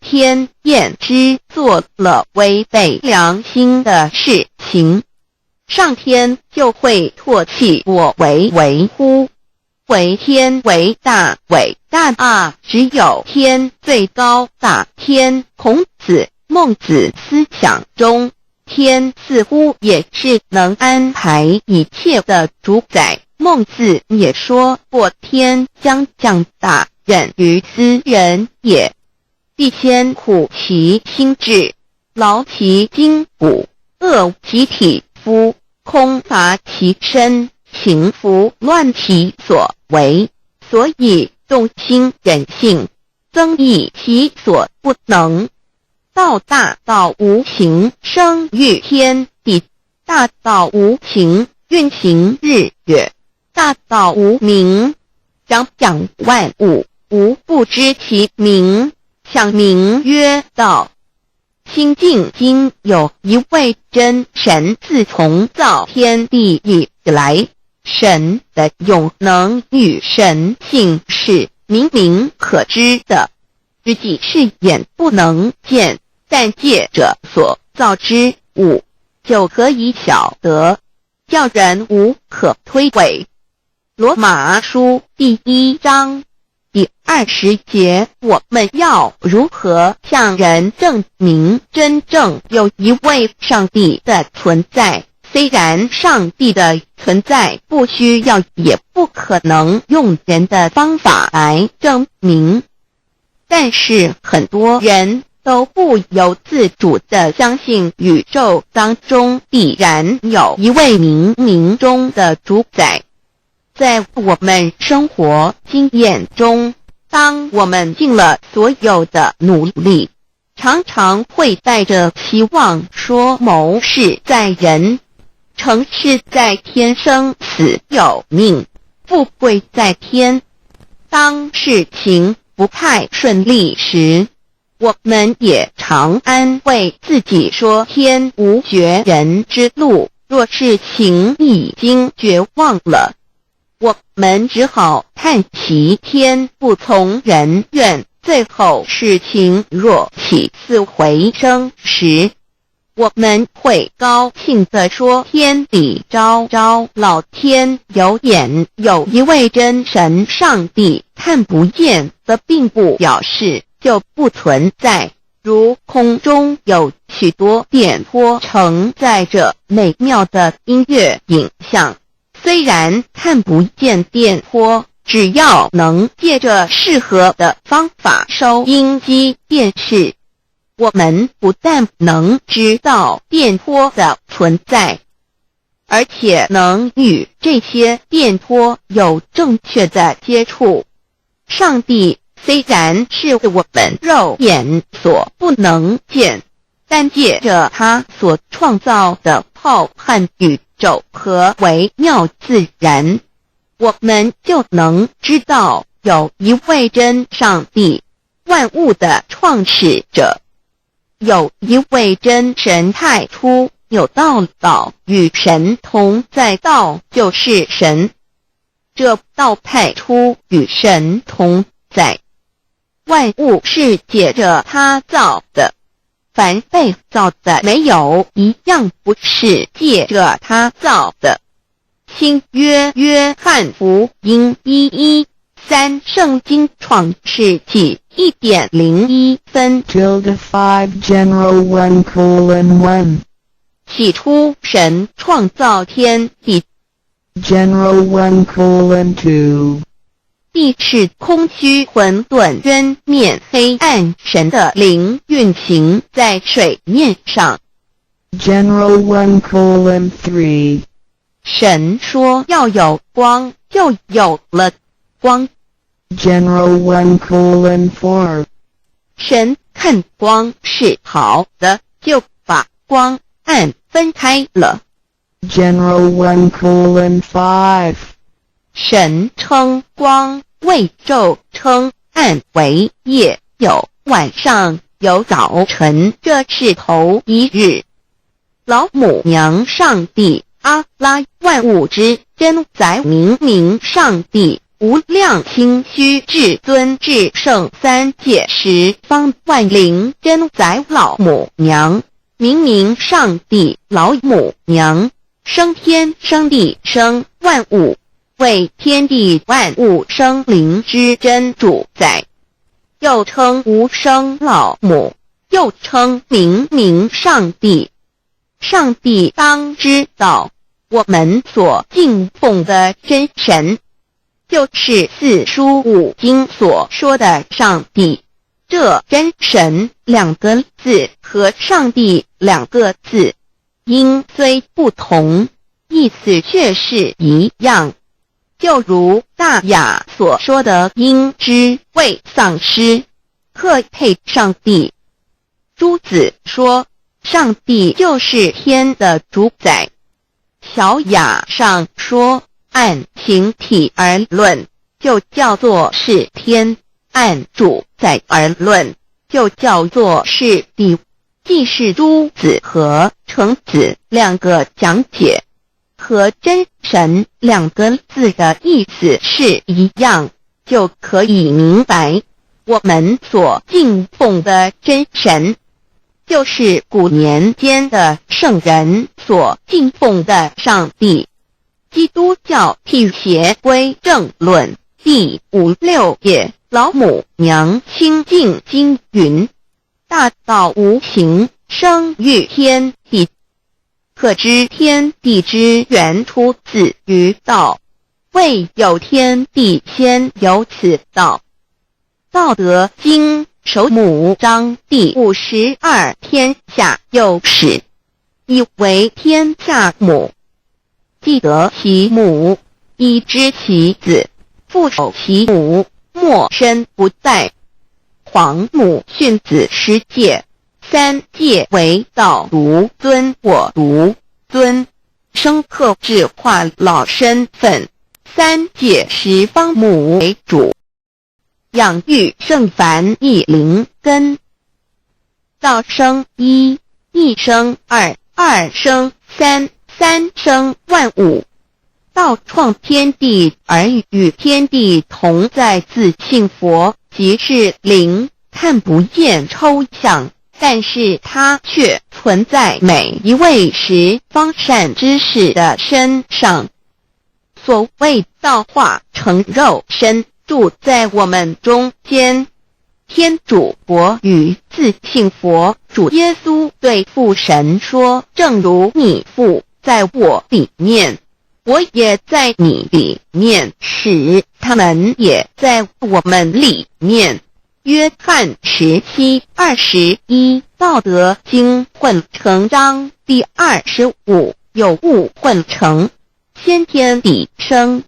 A: 做了违背良心的事情，上天就会唾弃我为为乎？为天为大，伟大啊！只有天最高大天。孔子、孟子思想中，天似乎也是能安排一切的主宰。孟子也说过，天将降大任于斯人也，必先苦其心志，劳其筋骨，饿其体肤，空乏其身，情拂乱其所为，所以动心忍性，增益其所不能。道大道无形，生育天地；大道无情，运行日月；大道无名，掌养万物，无不知其名，想名曰道。心经经有一位真神，自从造天地以来，神的永能与神性是明明可知的，自己是眼不能见，但借着所造之物就可以晓得，叫人无可推诿。罗马书第1章第20节，我们要如何向人证明真正有一位上帝的存在？虽然上帝的存在不需要也不可能用人的方法来证明，但是很多人都不由自主地相信宇宙当中必然有一位冥冥中的主宰。在我们生活经验中，当我们尽了所有的努力，常常会带着希望说谋事在人，成事在天，生死有命，富贵在天。当事情不太顺利时，我们也常安慰自己说，天无绝人之路，若事情已经绝望了，我们只好叹息天不从人愿。最后事情若起死回生时，我们会高兴地说，天理昭昭，老天有眼，有一位真神上帝，看不见的并不表示就不存在。如空中有许多电波承载着美妙的音乐影像，虽然看不见电波，只要能借着适合的方法收音机电视，我们不但能知道电波的存在，而且能与这些电波有正确的接触。上帝虽然是我们肉眼所不能见，但借着他所创造的浩瀚宇宙和微妙自然，我们就能知道有一位真上帝，万物的创始者。有一位真神太初有道，道与神同在，道就是神。这道太初与神同在，万物是借着他造的，凡被造的没有一样不是借着他造的。新约约翰福音1:13，圣经创世纪1.01分
B: 5 general 1:1
A: 起初神创造天地，
B: general 1:2
A: 地是空虚混沌渊面黑暗，神的灵运行在水面上。
B: general 1:3
A: 神说要有光，就有了光。
B: general 1:4
A: 神看光是好的，就把光暗分开了。
B: general 1:5
A: 神称光为昼，称暗为夜，有晚上，有早晨，这是头一日。老母娘上帝阿拉，万物之真宰，明明上帝无量清虚至尊至圣三界十方万灵真宰，老母娘明明上帝，老母娘生天生地生万物，为天地万物生灵之真主宰，又称无生老母，又称明明上帝。上帝当知道，我们所敬奉的真神，就是四书五经所说的上帝。这真神两个字和上帝两个字，音虽不同，意思却是一样。就如大雅所说的因之谓丧失，克配上帝。朱子说上帝就是天的主宰。小雅上说按形体而论，就叫做是天；按主宰而论，就叫做是地。既是朱子和程子两个讲解，和真神两个字的意思是一样，就可以明白，我们所敬奉的真神，就是古年间的圣人所敬奉的上帝。基督教辟邪归正论第56页，老母娘清净经云：大道无形，生育天地，可知天地之源出自于道，未有天地，先有此道。道德经首母章第52，天下有始，以为天下母。既得其母，以知其子，父守其母，莫身不殆。皇母训子十戒，三戒为道独尊，我独尊，深刻智化老身份。三戒十方母为主，养育圣凡一灵根。道生一，一生二，二生三，三生万物。道创天地而与天地同在，自性佛，即是灵，看不见抽象，但是它却存在每一位十方善知识的身上。所谓道化成肉身，住在我们中间。天主佛与自性佛主耶稣对父神说：正如你父在我里面，我也在你里面，使他们也在我们里面。约翰17:21，道德经混成章第25，有物混成，先天地生，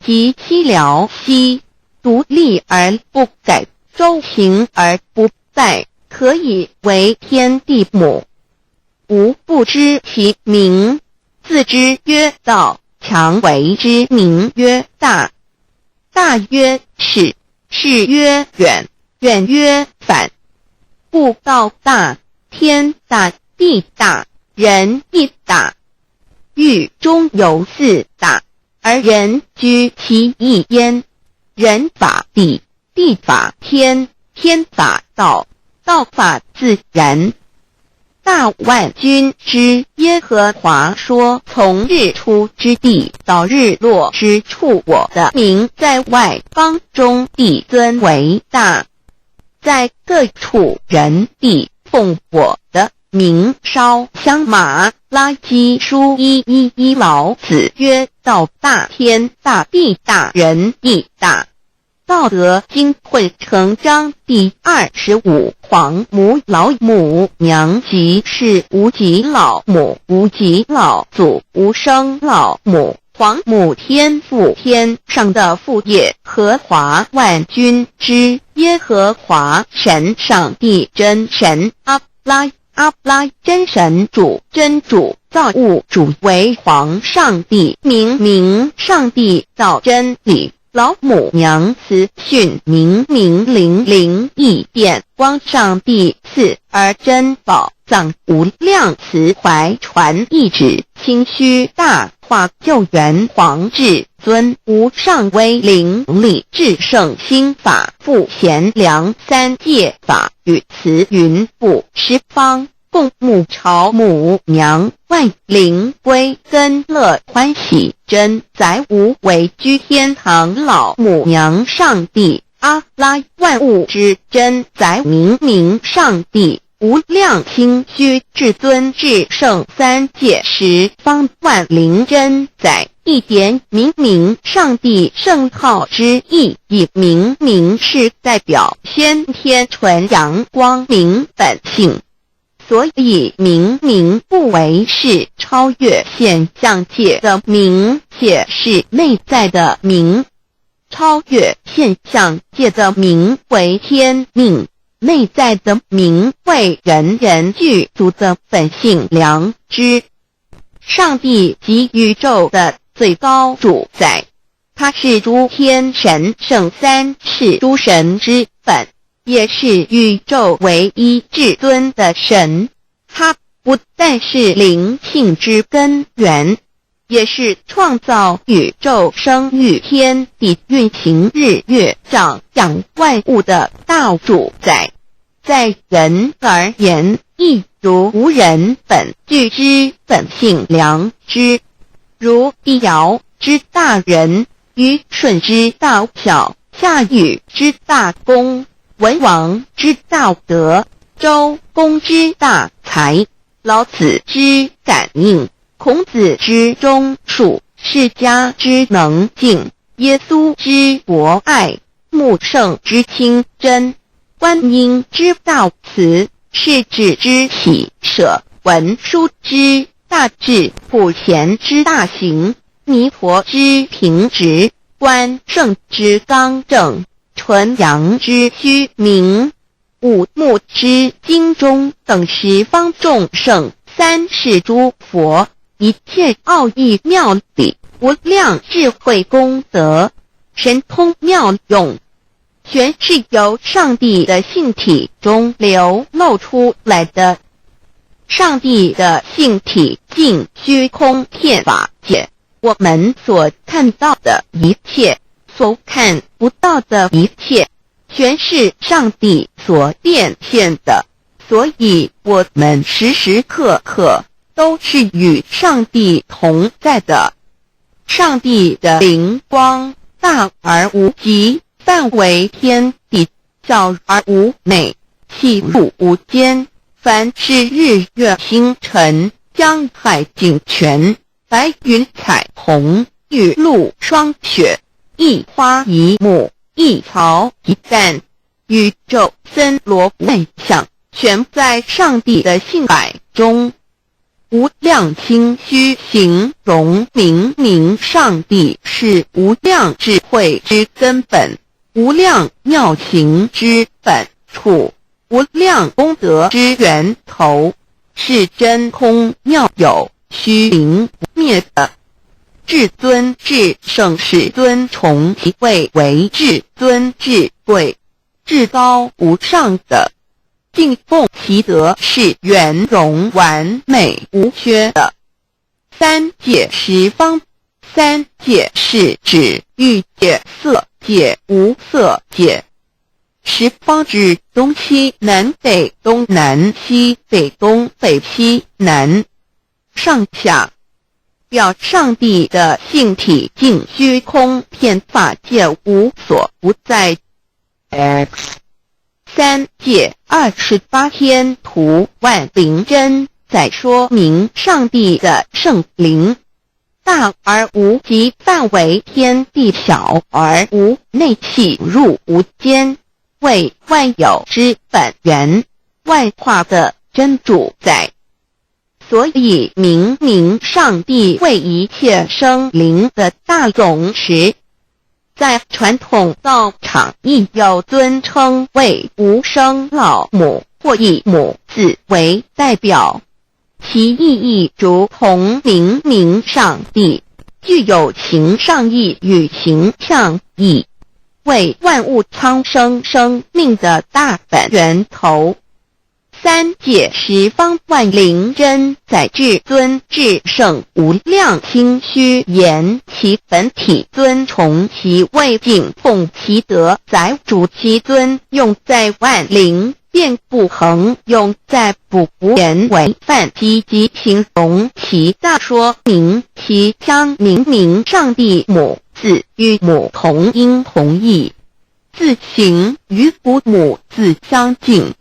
A: 即七辽息，独立而不改，周行而不殆，可以为天地母。吾不知其名，自之曰道，强为之名曰大。大曰是，是曰远，远曰反。故道大，天大地大，人亦大。狱中有四大，而人居其一焉。人法地，地法天，天法道，道法自然。大万军之耶和华说，从日出之地到日落之处，我的名在外邦中必尊为大。在各处人地奉我的名烧香马拉基书1:11，老子曰：道大，天大，地大，人亦大。道德经混成章第25，黄母老母娘即是无极老母，无极老祖，无生老母。黄母天父，天上的父也，和华万军之耶和华神，上帝真神，阿拉真神主，真主，造物主，为皇上帝，明上帝，造真理。老母娘慈训，明灵异变，光上帝赐，而真宝藏无量，慈怀传意旨，清虚大化，救援皇至尊，无上威灵力，至圣心法，复贤良三界法，与慈云布十方，共沐朝母娘，万灵归根乐欢喜，真载无为居天堂，老母娘上帝，阿拉万物之真载，明上帝，无量清虚至尊至圣三界十方，万灵真载，一点明上帝圣号之意义，明是代表先天纯阳光明本性，所以明不为是超越现象界的明，且是内在的明。超越现象界的明为天命，内在的明为人人具足的本性良知。上帝即宇宙的最高主宰，他是诸天神圣三世诸神之本，也是宇宙唯一至尊的神。他不但是灵性之根源，也是创造宇宙生育天地运行日月长养万物的大主宰。在人而言，亦如无人本具之本性良知，如帝尧之大仁，虞舜之大巧，夏禹之大功，文王之大德，周公之大才，老子之感应，孔子之忠恕，释迦之能静，耶稣之博爱，穆圣之清真，观音之大慈，世子之喜舍，文殊之大智，普贤之大行，弥陀之平直，观圣之刚正，纯阳之虚明，五目之精中，等十方众圣，三世诸佛，一切奥义妙理，无量智慧功德，神通妙用，全是由上帝的性体中流露出来的。上帝的性体尽虚空遍法界，我们所看到的一切，所看不到的一切，全是上帝所变现的，所以我们时时刻刻都是与上帝同在的。上帝的灵光大而无极，范围天地，小而无美，细入无间，凡是日月星辰，江海景泉，白云彩虹，雨露霜雪，一花一木，一草一干，宇宙森罗万象，全在上帝的性海中。无量清虚形容明上帝是无量智慧之根本，无量妙行之本处，无量功德之源头，是真空妙有，虚灵不灭的。至尊至圣是尊崇其位为至尊至贵，至高无上的。敬奉其德是圆融完美无缺的。三界十方，三界是指欲界、色界、无色界。十方指东西南北东南西北东北西南上下，表上帝的性体净虚空遍法界无所不在。
B: X
A: 三界28天图万灵真，在说明上帝的圣灵大而无极范围，天地小而无内气入无间，为万有之本源，万化的真主宰。所以明明上帝为一切生灵的大总持，在传统道场亦有尊称为无生老母，或以母字为代表，其意义如同明明上帝，具有形上义与形象义，为万物苍生生命的大本源头。三界十方万灵真，在至尊至圣无量心虚言其本体尊崇其位，敬奉其德，载主其尊，用在万灵便不恒，用在不言为范，积极形容其大，说明其将明明上帝母字与母同音同义，字形与不母字相近。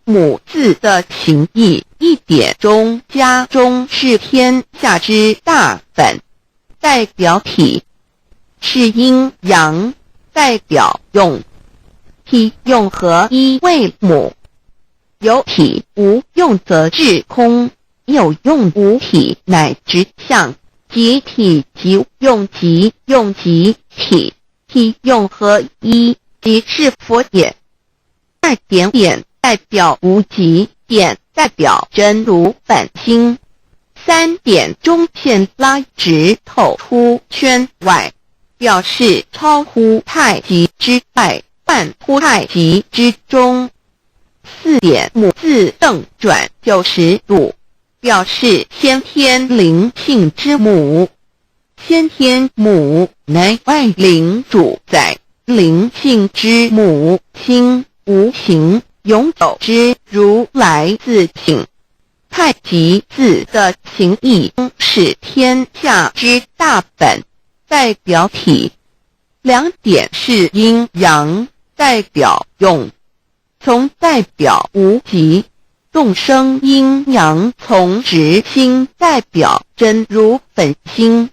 A: 母字的情义，一点中加中是天下之大本，代表体是阴阳，代表用，体用合一为母。有体无用则至空，有用无体乃直相，即体即用即用即体，体用合一即是佛也。二点点代表无极，点代表真如本心，三点中线拉直透出圈外，表示超乎太极之外，半乎太极之中。四点母字正转90度，表示先天灵性之母。先天母乃外灵主宰，灵性之母心无形，永久之如来自性。太极字的形义是天下之大本，代表体。两点是阴阳，代表用，从代表无极，众生阴阳从直心，代表真如本心。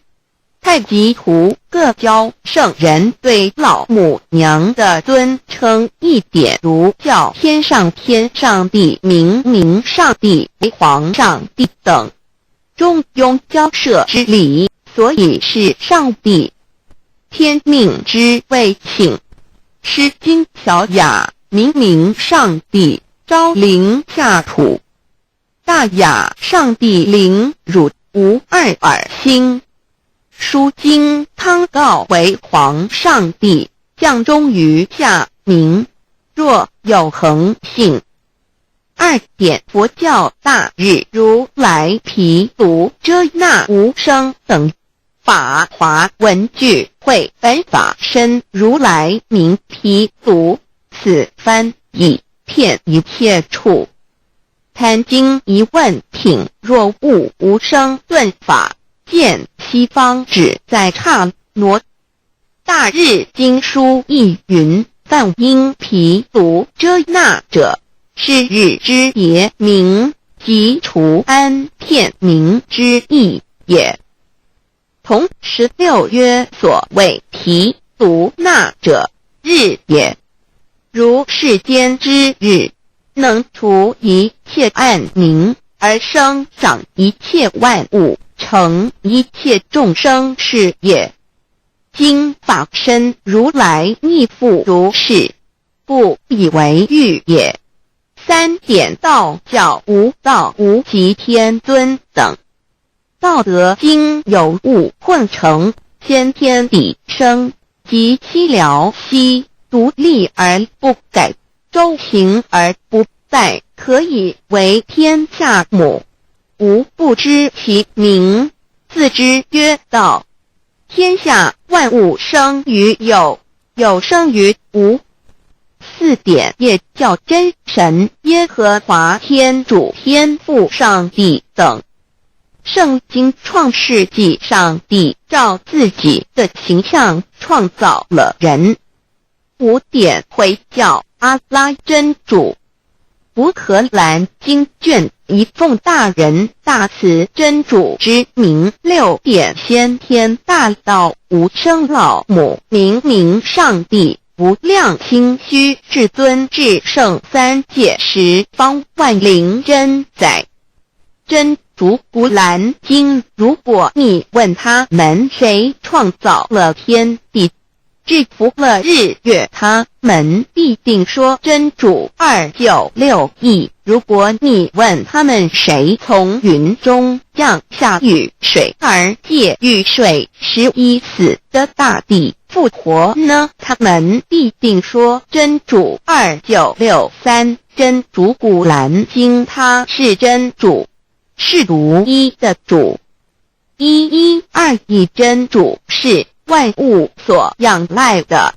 A: 太极图各教圣人对老母娘的尊称，一点如叫天上天上帝、明明上帝为皇上帝等，中庸交涉之理，所以是上帝。天命之谓请，诗经小雅，明明上帝昭灵下土，大雅上帝灵汝无二耳心。书经汤告为皇上帝，降中于下民，若有恒性。二点佛教大日如来毗卢遮那无生等法华文具会本法身如来名毗卢，此翻译骗一切处。坛经一问品，若悟无生顿法，见西方只在刹那。大日经书亦云，梵音毗卢遮那者，是日之别名，即除安片名之意也。同16曰所谓毗卢那者，日也。如世间之日，能除一切暗明，而生长一切万物，成一切众生是也。今法身如来逆复如是，不以为喻也。三点道教无道无极天尊等，道德经有物混成，先天地生，即悉了悉，独立而不改，周行而不在，可以为天下母。吾不知其名，自之曰道。天下万物生于有，有生于无。4点也叫真神耶和华天主天父上帝等。圣经创世纪，上帝照自己的形象创造了人。5点回教阿拉真主。乌克兰经卷一奉大人大慈真主之名。6点先天大道无生老母明明上帝无量清虚至尊至圣三界十方万灵真在。真主古兰经，如果你问他们谁创造了天地，制服了日月，他们必定说真主296亿。如果你问他们谁从云中降下雨水而借雨水使已死的大地复活呢？他们必定说真主2963。真主古兰经，他是真主，是独一的主。112真主是万物所仰赖的。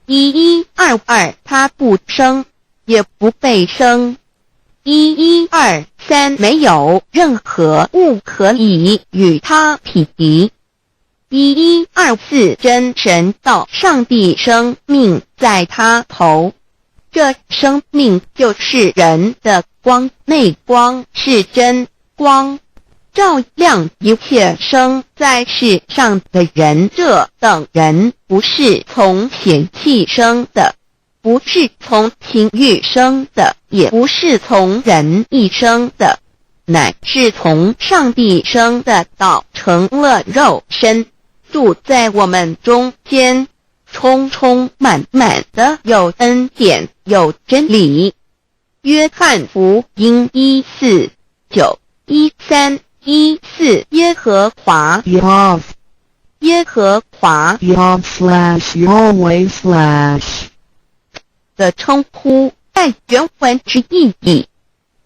A: 1122他不生，也不被生。1123没有任何物可以与他匹敌。1124真神道上帝生命在他头，这生命就是人的光，内光是真光，照亮一切生在世上的人。这等人不是从血气生的，不是从情欲生的，也不是从人意生的，乃是从上帝生的道成了肉身，住在我们中间，充充满满的有恩典有真理。约翰福音1491314耶和华
B: Yav
A: 耶和华
B: Yav/Yahweh/
A: 的称呼，在原文之意义，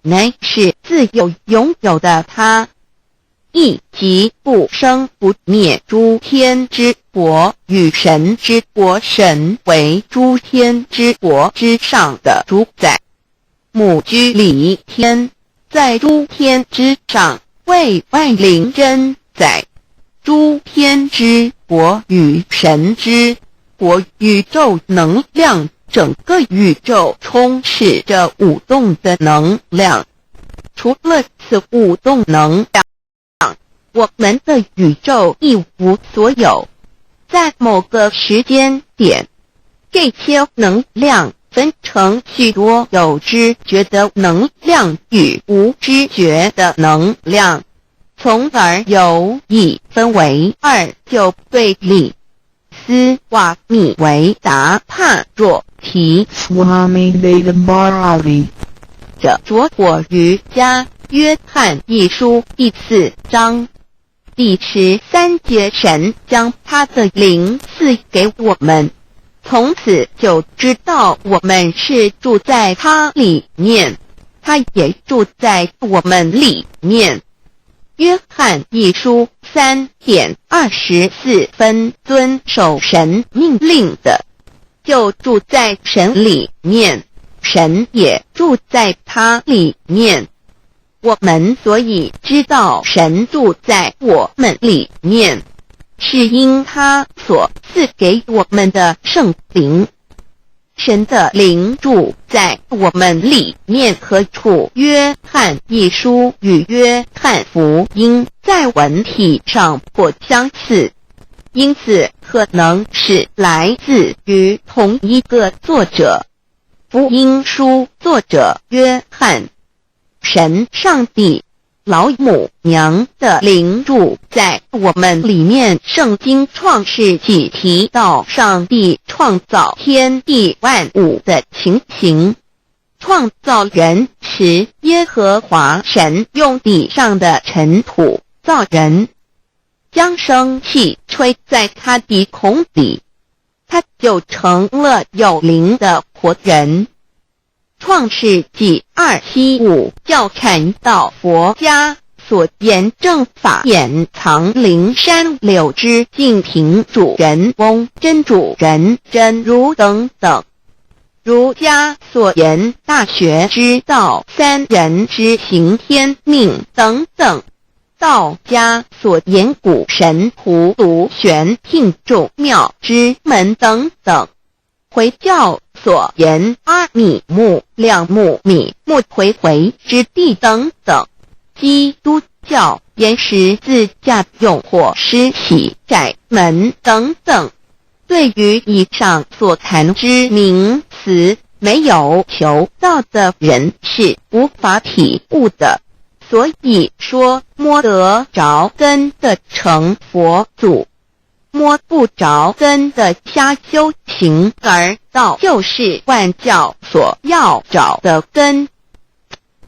A: 乃是自有拥有的他，亦即不生不灭诸天之国与神之国，神为诸天之国之上的主宰，母居里天，在诸天之上，为万灵真在。诸天之国与神之国，宇宙能量，整个宇宙充斥着舞动的能量。除了此舞动能量，我们的宇宙一无所有。在某个时间点，这些能量分成许多有知觉的能量与无知觉的能量，从而有一分为二，就对立。斯瓦米维达帕若提
B: Swami Vedabharati
A: 着着火瑜伽约翰一书第4章第13节，神将他的灵赐给我们，从此就知道我们是住在他里面，他也住在我们里面。约翰一书3:24遵守神命令的，就住在神里面，神也住在他里面。我们所以知道神住在我们里面，是因他所赐给我们的圣灵。神的灵住在我们里面何处？约翰一书与约翰福音在文体上颇相似，因此可能是来自于同一个作者。福音书作者约翰，神上帝老母娘的灵住在我们里面。圣经创世纪提到上帝创造天地万物的情形，创造人时，耶和华神用地上的尘土造人，将生气吹在他鼻孔里，他就成了有灵的活人。创世纪275教看到佛家所言正法掩藏灵山柳枝净瓶主人翁真主人真如等等。儒家所言大学之道三人之行天命等等。道家所言古神荼毒玄牝众妙之门等等。回教所言阿米木亮木米木回回之地等等。基督教言十字架用或施洗窄门等等。对于以上所谈之名词，没有求道的人是无法体悟的。所以说摸得着根的成佛祖，摸不着根的瞎修行而道，就是万教所要找的根。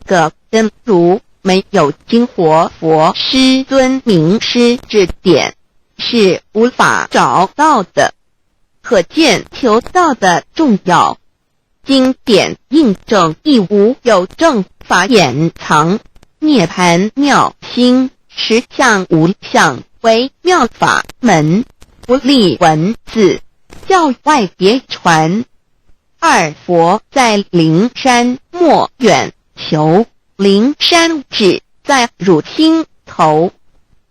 A: 个根如没有经活佛师尊名师指点，是无法找到的。可见求道的重要。经典印证亦无有正法掩藏。涅盘妙心实相无相为妙法门，不立文字，教外别传。二佛在灵山莫远求，灵山只在汝心头。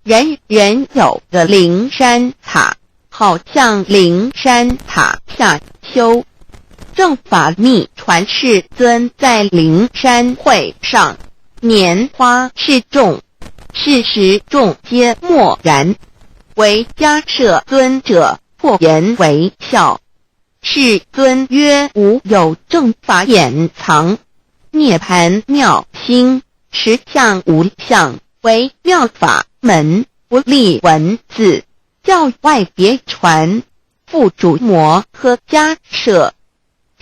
A: 人人有个灵山塔，好像灵山塔下修。正法密传世尊在灵山会上，拈花示众，是时众皆默然，唯迦摄尊者破颜为笑。世尊曰：无有正法掩藏，涅盘妙心实相无相为妙法门，不立文字，教外别传。复主摩诃迦摄。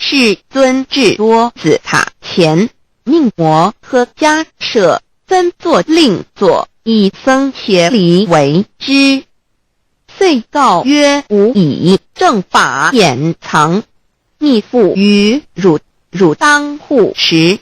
A: 世尊至多子塔前，命摩诃迦摄分作令作，以僧伽梨为之。遂告曰：吾以正法掩藏，逆复于汝，汝当护持。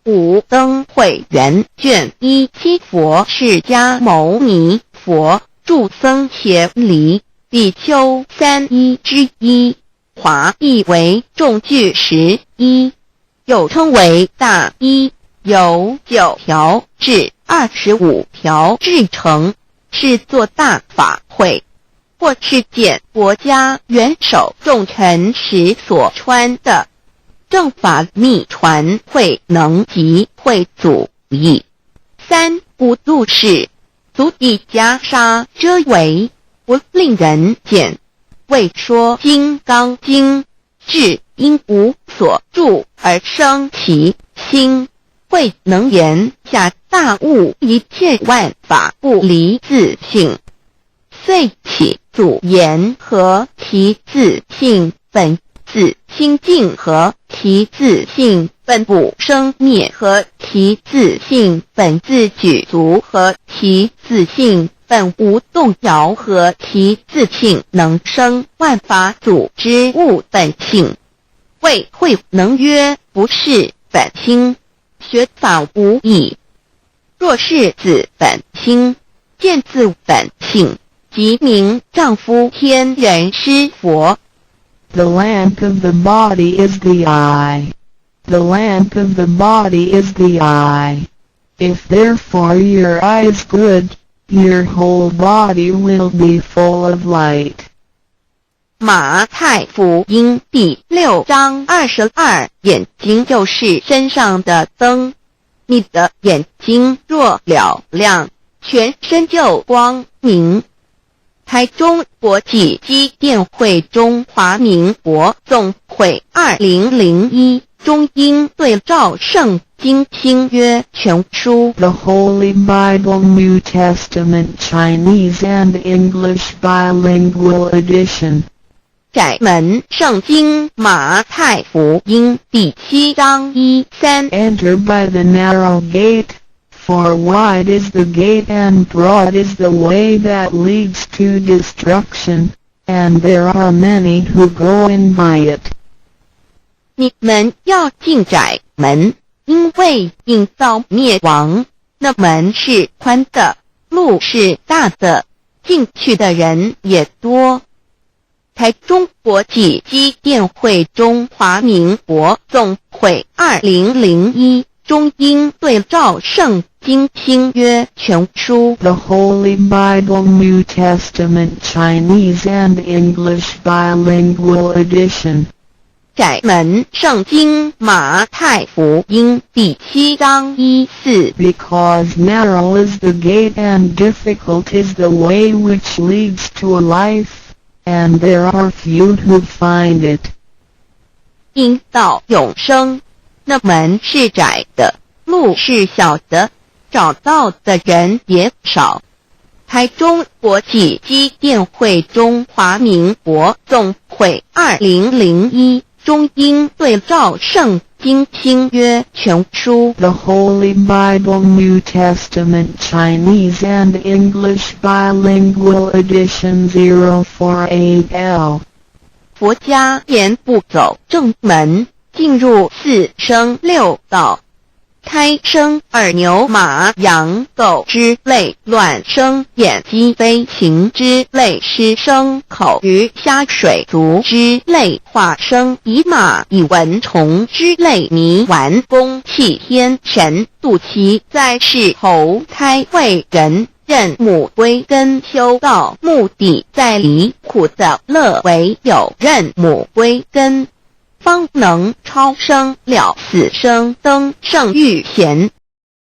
A: 五灯会元卷17佛释迦牟尼佛著僧伽梨比丘31之一。华译为众句11，又称为大一，由9条至25条制成，是作大法会，或是见国家元首重臣时所穿的。正法密传会能及会祖义。三不入世，足以袈裟遮为，不令人见。为说金刚经，至因无所住而生其心，慧能言下大悟，一切万法不离自性。遂起祖言和其自性本自清净，和其自性本不生灭，和其自性本自具足，和其自性本无动摇，和其自性能生万法组之物本性。谓慧能曰：不是本心，学法无益。若是自本心，见自本性，即名丈夫天人师佛。
B: The lamp of the body is the eye. The lamp of the body is the eye. If therefore your eye is good, your whole body will be full of light.
A: 马太福音第6章22，眼睛就是身上的灯。你的眼睛若了亮，全身就光明。台中国际机电会中华民国总会2001中英对照圣经新约全书
B: The Holy Bible New Testament Chinese and English Bilingual Edition.
A: 窄门圣经马太福音第7章1、3
B: Enter by the narrow gate, for wide is the gate and broad is the way that leads to destruction, and there are many who go in by it.
A: 你们要进窄门，因为应道灭亡，那门是宽的，路是大的，进去的人也多。台中国际机电会中华民国总会2001中英对照圣经新约全书
B: The Holy Bible New Testament Chinese and English Bilingual Edition.
A: 窄门圣经马太福音第7章14
B: Because narrow is the gate and difficult is the way which leads to life, and there are few who find it.
A: 因到永生，那门是窄的，路是小的，找到的人也少。台中国际机电会中华民国总会2001中英对照圣经新约全书
B: The Holy Bible New Testament Chinese and English Bilingual Edition 048L.
A: 佛家言不走正门，进入四生六道，胎生耳牛马羊狗之类，卵生眼鸡飞禽之类，湿生口鱼虾水族之类，化生以马以蚊虫之类，泥丸公气天神，肚脐在世投胎为人，任母归根修道，目的在离苦的乐，唯有任母归根，方能超生了死生登圣欲贤。